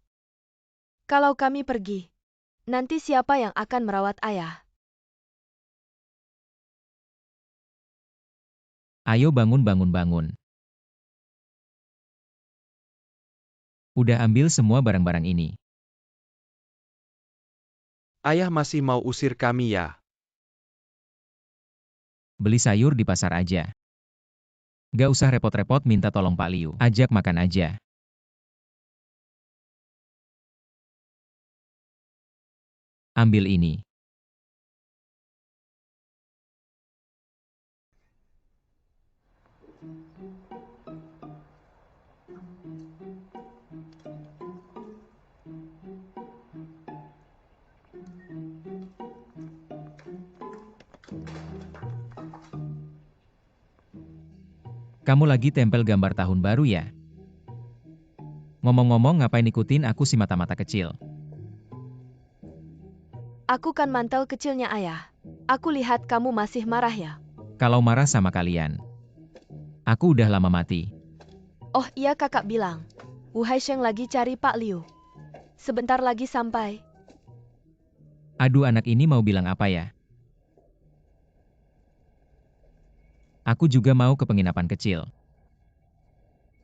Kalau kami pergi, nanti siapa yang akan merawat ayah? Ayo bangun. Udah ambil semua barang-barang ini. Ayah masih mau usir kami ya? Beli sayur di pasar aja. Gak usah repot-repot minta tolong Pak Liu. Ajak makan aja. Ambil ini. Kamu lagi tempel gambar tahun baru ya? Ngomong-ngomong ngapain ikutin aku si mata-mata kecil? Aku kan mantel kecilnya ayah. Aku lihat kamu masih marah ya. Kalau marah sama kalian. Aku udah lama mati. Oh iya, kakak bilang. Wu Haisheng lagi cari Pak Liu. Sebentar lagi sampai. Aduh, anak ini mau bilang apa ya? Aku juga mau ke penginapan kecil.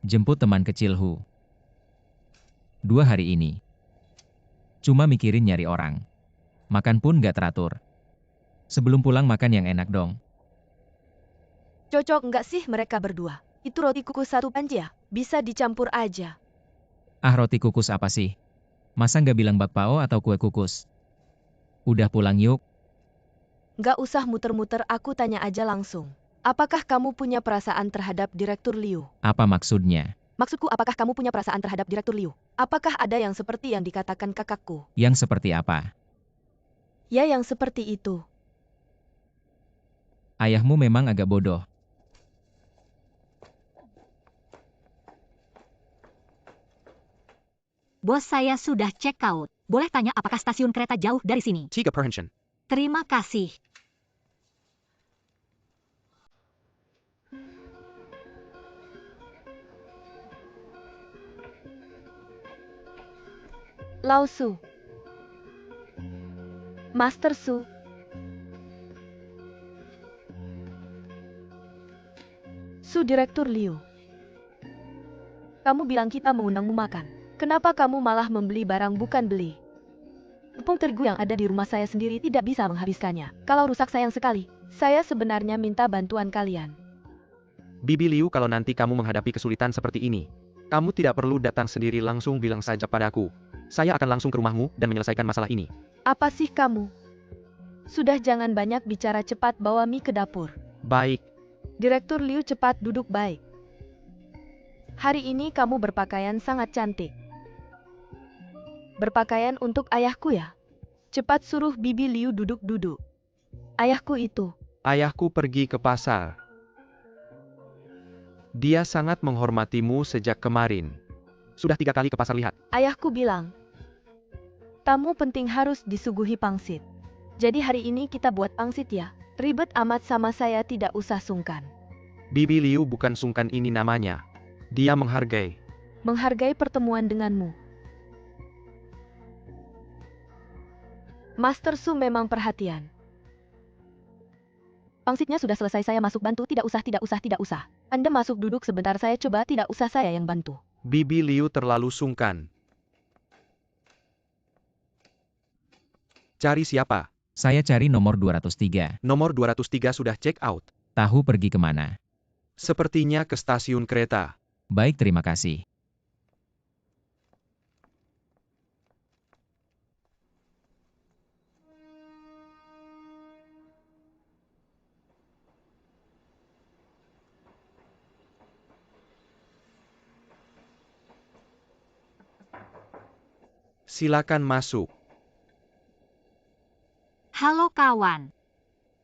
Jemput teman kecil Hu. 2 hari ini. Cuma mikirin nyari orang. Makan pun gak teratur. Sebelum pulang makan yang enak dong. Cocok nggak sih mereka berdua? Itu roti kukus 1 panci ya? Bisa dicampur aja. Ah, roti kukus apa sih? Masa nggak bilang bakpao atau kue kukus? Udah pulang yuk. Nggak usah muter-muter, aku tanya aja langsung. Apakah kamu punya perasaan terhadap Direktur Liu? Apa maksudnya? Maksudku, apakah kamu punya perasaan terhadap Direktur Liu? Apakah ada yang seperti yang dikatakan kakakku? Yang seperti apa? Ya, yang seperti itu. Ayahmu memang agak bodoh. Bos saya sudah check out. Boleh tanya apakah stasiun kereta jauh dari sini? 3%. Terima kasih. Lao Su. Master Su. Su, Direktur Liu. Kamu bilang kita mengundangmu makan. Kenapa kamu malah membeli barang bukan beli? Tepung terigu yang ada di rumah saya sendiri tidak bisa menghabiskannya. Kalau rusak sayang sekali. Saya sebenarnya minta bantuan kalian. Bibi Liu, kalau nanti kamu menghadapi kesulitan seperti ini, kamu tidak perlu datang sendiri, langsung bilang saja padaku. Saya akan langsung ke rumahmu dan menyelesaikan masalah ini. Apa sih kamu? Sudah, jangan banyak bicara, cepat bawa mie ke dapur. Baik. Direktur Liu, cepat duduk baik. Hari ini kamu berpakaian sangat cantik. Berpakaian untuk ayahku ya? Cepat suruh Bibi Liu duduk-duduk. Ayahku itu. Ayahku pergi ke pasar. Dia sangat menghormatimu sejak kemarin. Sudah 3 kali ke pasar, lihat. Ayahku bilang, tamu penting harus disuguhi pangsit. Jadi hari ini kita buat pangsit ya. Ribet amat sama saya, tidak usah sungkan. Bibi Liu bukan sungkan, ini namanya. Dia menghargai. Menghargai pertemuan denganmu. Master Su memang perhatian. Pangsitnya sudah selesai, saya masuk bantu. Tidak usah. Anda masuk duduk sebentar, saya coba. Tidak usah, saya yang bantu. Bibi Liu terlalu sungkan. Cari siapa? Saya cari nomor 203. Nomor 203 sudah check out. Tahu pergi kemana? Sepertinya ke stasiun kereta. Baik, terima kasih. Silakan masuk. Halo kawan.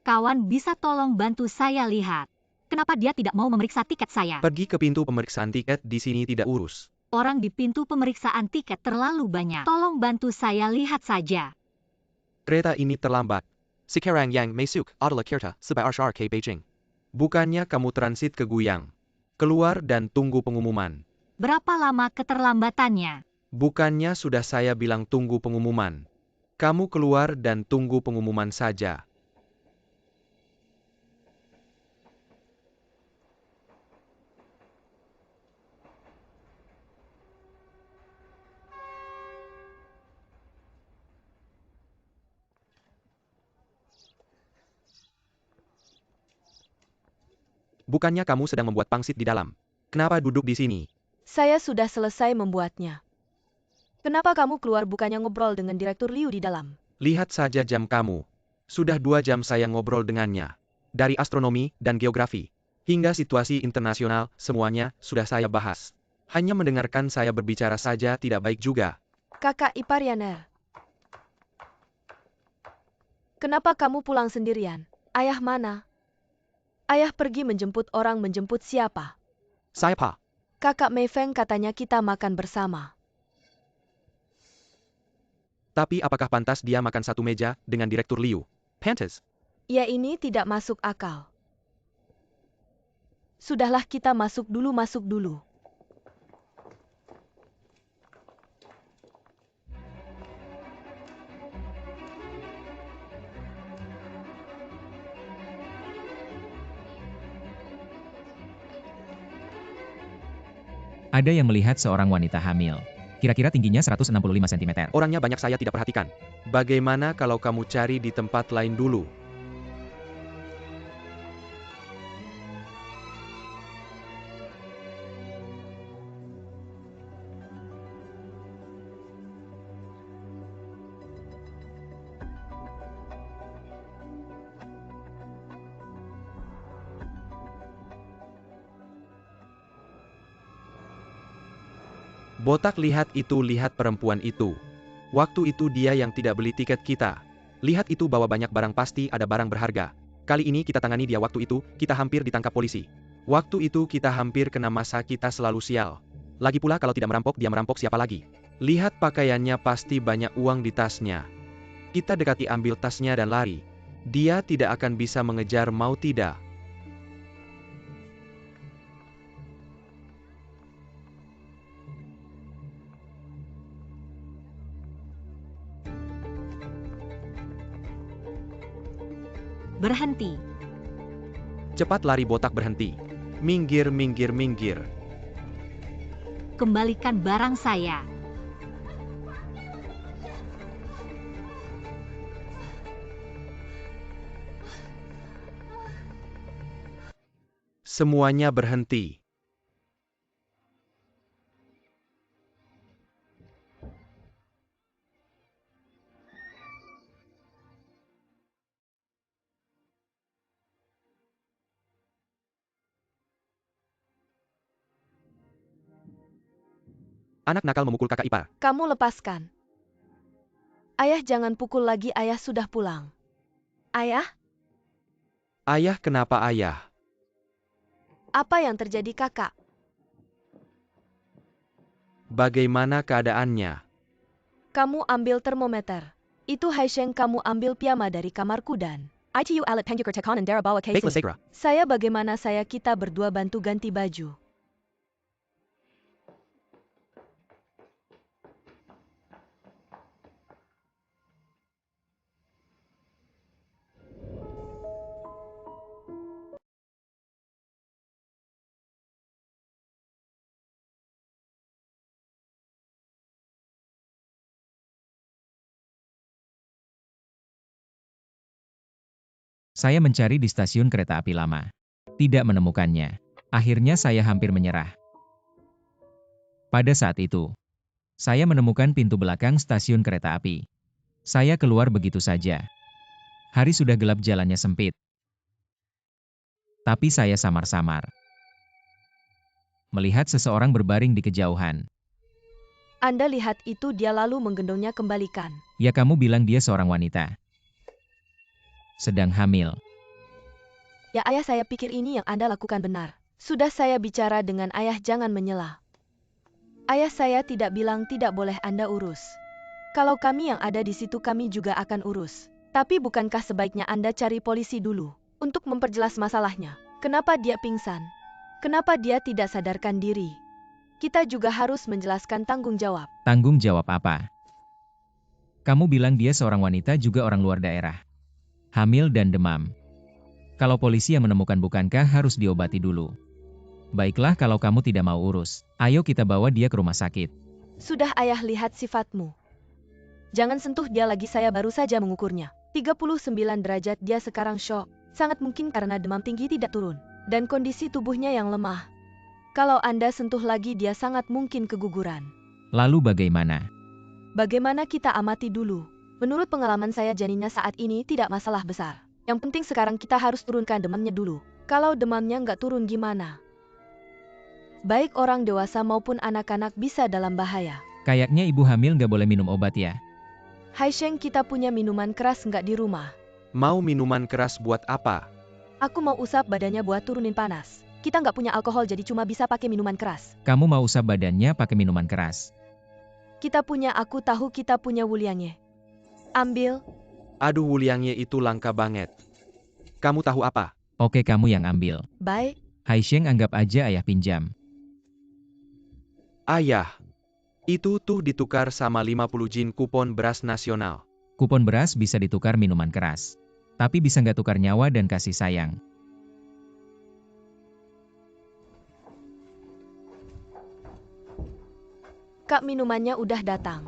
Kawan bisa tolong bantu saya lihat. Kenapa dia tidak mau memeriksa tiket saya? Pergi ke pintu pemeriksaan tiket, di sini tidak urus. Orang di pintu pemeriksaan tiket terlalu banyak. Tolong bantu saya lihat saja. Kereta ini terlambat. Sekarang yang masuk adalah kereta sebentar ke Beijing. Bukannya kamu transit ke Guyang. Keluar dan tunggu pengumuman. Berapa lama keterlambatannya? Bukannya sudah saya bilang tunggu pengumuman. Kamu keluar dan tunggu pengumuman saja. Bukannya kamu sedang membuat pangsit di dalam. Kenapa duduk di sini? Saya sudah selesai membuatnya. Kenapa kamu keluar bukannya ngobrol dengan Direktur Liu di dalam? Lihat saja jam kamu. Sudah 2 jam saya ngobrol dengannya. Dari astronomi dan geografi, hingga situasi internasional, semuanya sudah saya bahas. Hanya mendengarkan saya berbicara saja tidak baik juga. Kakak ipar Yaner. Kenapa kamu pulang sendirian? Ayah mana? Ayah pergi menjemput orang, menjemput siapa? Saya Pak. Kakak Mei Feng katanya kita makan bersama. Tapi apakah pantas dia makan satu meja dengan Direktur Liu? Pantas? Ya, ini tidak masuk akal. Sudahlah, kita masuk dulu. Ada yang melihat seorang wanita hamil. Kira-kira tingginya 165 cm. Orangnya banyak saya tidak perhatikan. Bagaimana kalau kamu cari di tempat lain dulu? Botak, lihat perempuan itu. Waktu itu dia yang tidak beli tiket kita. Lihat itu bawa banyak barang, pasti ada barang berharga. Kali ini kita tangani dia, waktu itu kita hampir ditangkap polisi. Waktu itu kita hampir kena masa, kita selalu sial. Lagi pula kalau tidak merampok, dia merampok siapa lagi? Lihat pakaiannya, pasti banyak uang di tasnya. Kita dekati, ambil tasnya dan lari. Dia tidak akan bisa mengejar, mau tidak? Berhenti. Cepat lari, botak, berhenti. Minggir. Kembalikan barang saya. Semuanya berhenti. Anak nakal memukul kakak ipar. Kamu lepaskan. Ayah, jangan pukul lagi, ayah sudah pulang. Ayah, Ayah, kenapa ayah? apa yang terjadi kakak? Bagaimana keadaannya? Kamu ambil termometer. Itu Haisheng, kamu ambil piyama dari kamarku dan ITU alat pengukur tekanan darah bawa ke Baiklah, sini. Segra. Saya bagaimana saya kita berdua bantu ganti baju. Saya mencari di stasiun kereta api lama. Tidak menemukannya. Akhirnya saya hampir menyerah. Pada saat itu, saya menemukan pintu belakang stasiun kereta api. Saya keluar begitu saja. Hari sudah gelap, jalannya sempit. Tapi saya samar-samar melihat seseorang berbaring di kejauhan. Anda lihat itu, dia lalu menggendongnya kembalikan. Ya, kamu bilang dia seorang wanita. Sedang hamil. Ya ayah, saya pikir ini yang Anda lakukan benar. Sudah saya bicara dengan ayah, jangan menyela. Ayah, saya tidak bilang tidak boleh Anda urus. Kalau kami yang ada di situ, kami juga akan urus. Tapi bukankah sebaiknya Anda cari polisi dulu untuk memperjelas masalahnya? Kenapa dia pingsan? Kenapa dia tidak sadarkan diri? Kita juga harus menjelaskan tanggung jawab. Tanggung jawab apa? Kamu bilang dia seorang wanita, juga orang luar daerah. Hamil dan demam. Kalau polisi yang menemukan, bukankah harus diobati dulu? Baiklah, kalau kamu tidak mau urus, ayo kita bawa dia ke rumah sakit. Sudah ayah, lihat sifatmu. Jangan sentuh dia lagi, saya baru saja mengukurnya. 39 derajat, dia sekarang syok. Sangat mungkin karena demam tinggi tidak turun. Dan kondisi tubuhnya yang lemah. Kalau Anda sentuh lagi, dia sangat mungkin keguguran. Lalu bagaimana? Bagaimana kita amati dulu. Menurut pengalaman saya, janinnya saat ini tidak masalah besar. Yang penting sekarang kita harus turunkan demamnya dulu. Kalau demamnya nggak turun gimana? Baik orang dewasa maupun anak-anak bisa dalam bahaya. Kayaknya ibu hamil nggak boleh minum obat ya? Hai Sheng, kita punya minuman keras nggak di rumah? Mau minuman keras buat apa? Aku mau usap badannya buat turunin panas. Kita nggak punya alkohol, jadi cuma bisa pakai minuman keras. Kamu mau usap badannya pakai minuman keras? Kita punya, aku tahu kita punya Wuliangye. Ambil. Aduh, Wuliangye itu langka banget. Kamu tahu apa? Oke, kamu yang ambil. Baik. Hai Sheng, anggap aja ayah pinjam. Ayah, itu tuh ditukar sama 50 jin kupon beras nasional. Kupon beras bisa ditukar minuman keras. Tapi bisa nggak tukar nyawa dan kasih sayang? Kak, minumannya udah datang.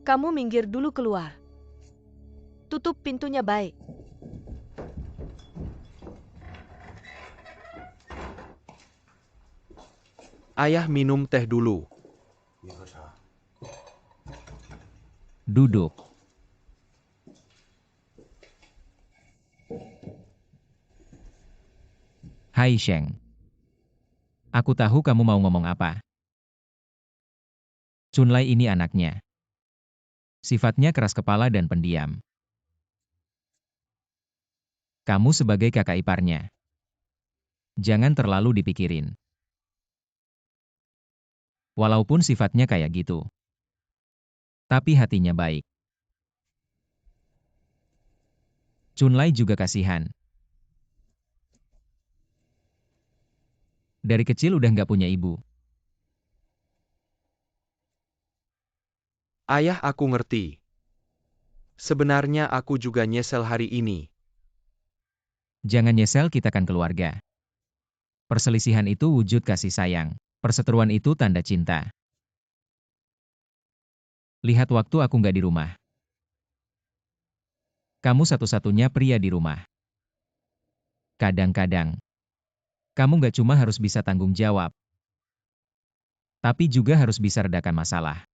Kamu minggir dulu keluar. Tutup pintunya baik. Ayah minum teh dulu. Duduk. Hai Sheng. Aku tahu kamu mau ngomong apa. Chunlai ini anaknya. Sifatnya keras kepala dan pendiam. Kamu sebagai kakak iparnya, jangan terlalu dipikirin. Walaupun sifatnya kayak gitu, tapi hatinya baik. Chunlai juga kasihan. Dari kecil udah nggak punya ibu. Ayah, aku ngerti. Sebenarnya aku juga nyesel hari ini. Jangan nyesel, kita kan keluarga. Perselisihan itu wujud kasih sayang. Perseteruan itu tanda cinta. Lihat waktu aku nggak di rumah. Kamu satu-satunya pria di rumah. Kadang-kadang, kamu nggak cuma harus bisa tanggung jawab, tapi juga harus bisa redakan masalah.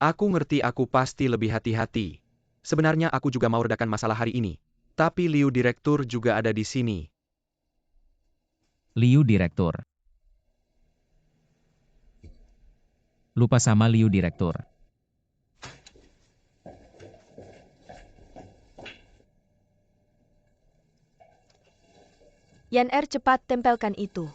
Aku ngerti, aku pasti lebih hati-hati. Sebenarnya aku juga mau redakan masalah hari ini. Tapi Liu Direktur juga ada di sini. Liu Direktur. Lupa sama Liu Direktur. Yan Er, cepat tempelkan itu.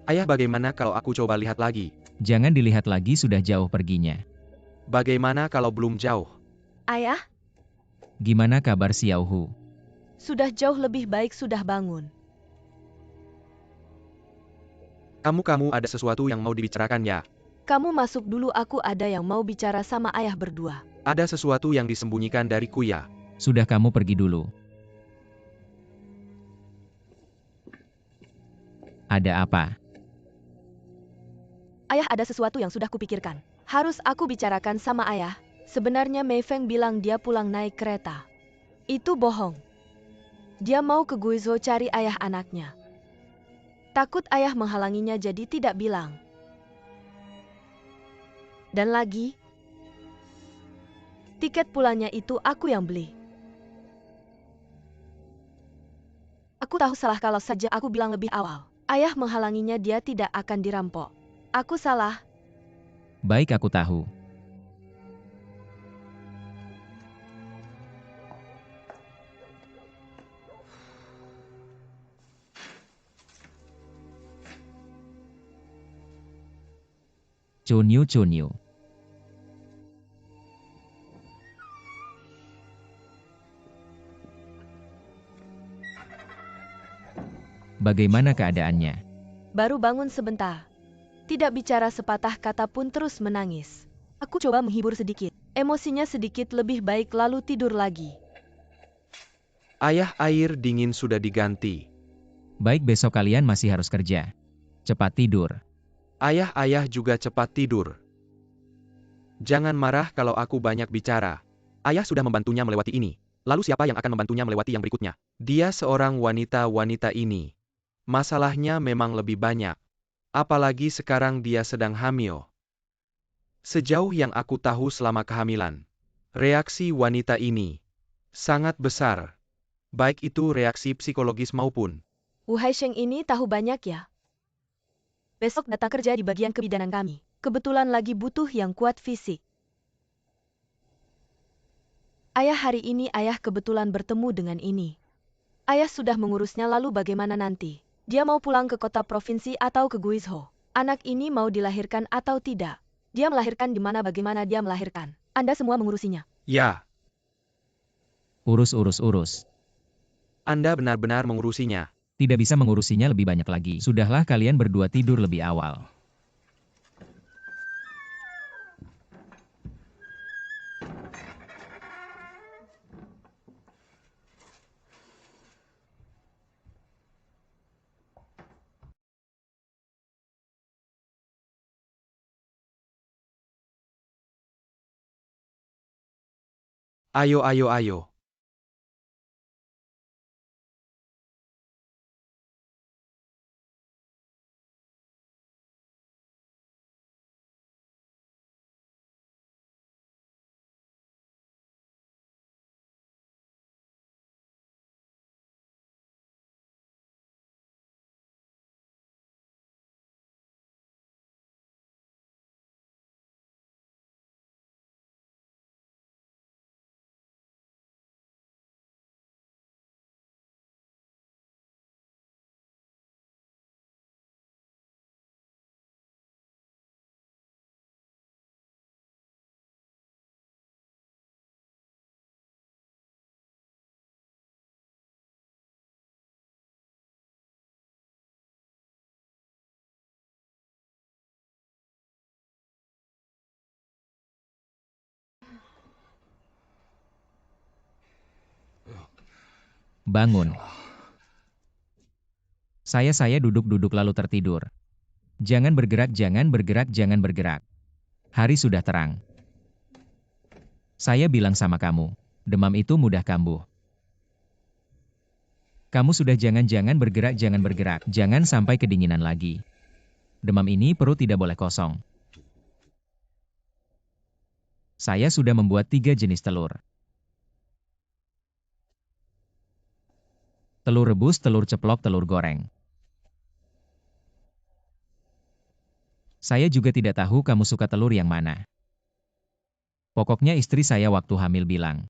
Ayah, bagaimana kalau aku coba lihat lagi? Jangan dilihat lagi, sudah jauh perginya. Bagaimana kalau belum jauh? Ayah, Gimana kabar Xiao Hu? sudah jauh lebih baik, sudah bangun. Kamu ada sesuatu yang mau dibicarakan ya? Kamu masuk dulu, aku ada yang mau bicara sama ayah berdua. Ada sesuatu yang disembunyikan dariku ya? Sudah kamu pergi dulu. Ada apa? Ayah, ada sesuatu yang sudah kupikirkan. Harus aku bicarakan sama ayah. Sebenarnya Mei Feng bilang dia pulang naik kereta. Itu bohong. Dia mau ke Guizhou cari ayah anaknya. Takut ayah menghalanginya jadi tidak bilang. Dan lagi, tiket pulangnya itu aku yang beli. Aku tahu salah kalau saja aku bilang lebih awal. Ayah menghalanginya, dia tidak akan dirampok. Aku salah. Baik, aku tahu. Chunyu. Bagaimana keadaannya? Baru bangun sebentar. Tidak bicara sepatah kata pun terus menangis. Aku coba menghibur sedikit. Emosinya sedikit lebih baik lalu tidur lagi. Ayah, air dingin sudah diganti. Baik, besok kalian masih harus kerja. Cepat tidur. Ayah juga cepat tidur. Jangan marah kalau aku banyak bicara. Ayah sudah membantunya melewati ini. Lalu siapa yang akan membantunya melewati yang berikutnya? Dia seorang wanita ini. Masalahnya memang lebih banyak. Apalagi sekarang dia sedang hamil. Sejauh yang aku tahu selama kehamilan, reaksi wanita ini sangat besar. Baik itu reaksi psikologis maupun. Wu Haisheng ini tahu banyak ya. Besok datang kerja di bagian kebidanan kami. Kebetulan lagi butuh yang kuat fisik. Ayah, hari ini ayah kebetulan bertemu dengan ini. Ayah sudah mengurusnya, lalu bagaimana nanti? Dia mau pulang ke kota provinsi atau ke Guizhou? Anak ini mau dilahirkan atau tidak? Dia melahirkan di mana, bagaimana dia melahirkan? Anda semua mengurusinya. Ya, Urus. Anda benar-benar mengurusinya. Tidak bisa mengurusinya lebih banyak lagi. Sudahlah, kalian berdua tidur lebih awal. Ayo. Bangun. Saya duduk lalu tertidur. Jangan bergerak. Hari sudah terang. Saya bilang sama kamu, demam itu mudah kambuh. Kamu sudah jangan bergerak. Jangan sampai kedinginan lagi. Demam ini perut tidak boleh kosong. Saya sudah membuat 3 jenis telur. Telur rebus, telur ceplok, telur goreng. Saya juga tidak tahu kamu suka telur yang mana. Pokoknya istri saya waktu hamil bilang.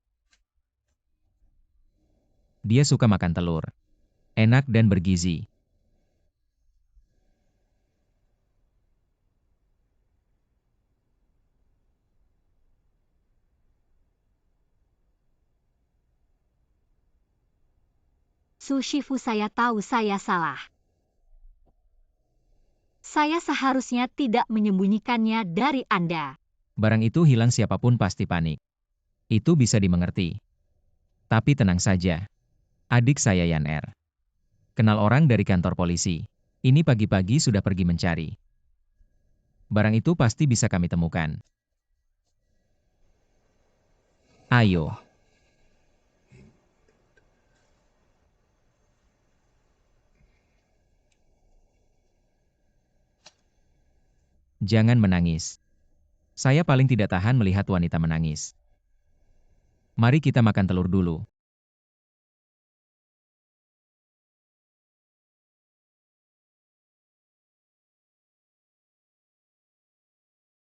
Dia suka makan telur. Enak dan bergizi. Su Shifu, saya tahu saya salah. Saya seharusnya tidak menyembunyikannya dari Anda. Barang itu hilang, siapapun pasti panik. Itu bisa dimengerti. Tapi tenang saja. Adik saya Yan R. Kenal orang dari kantor polisi. Ini pagi-pagi sudah pergi mencari. Barang itu pasti bisa kami temukan. Ayo. Jangan menangis. Saya paling tidak tahan melihat wanita menangis. Mari kita makan telur dulu.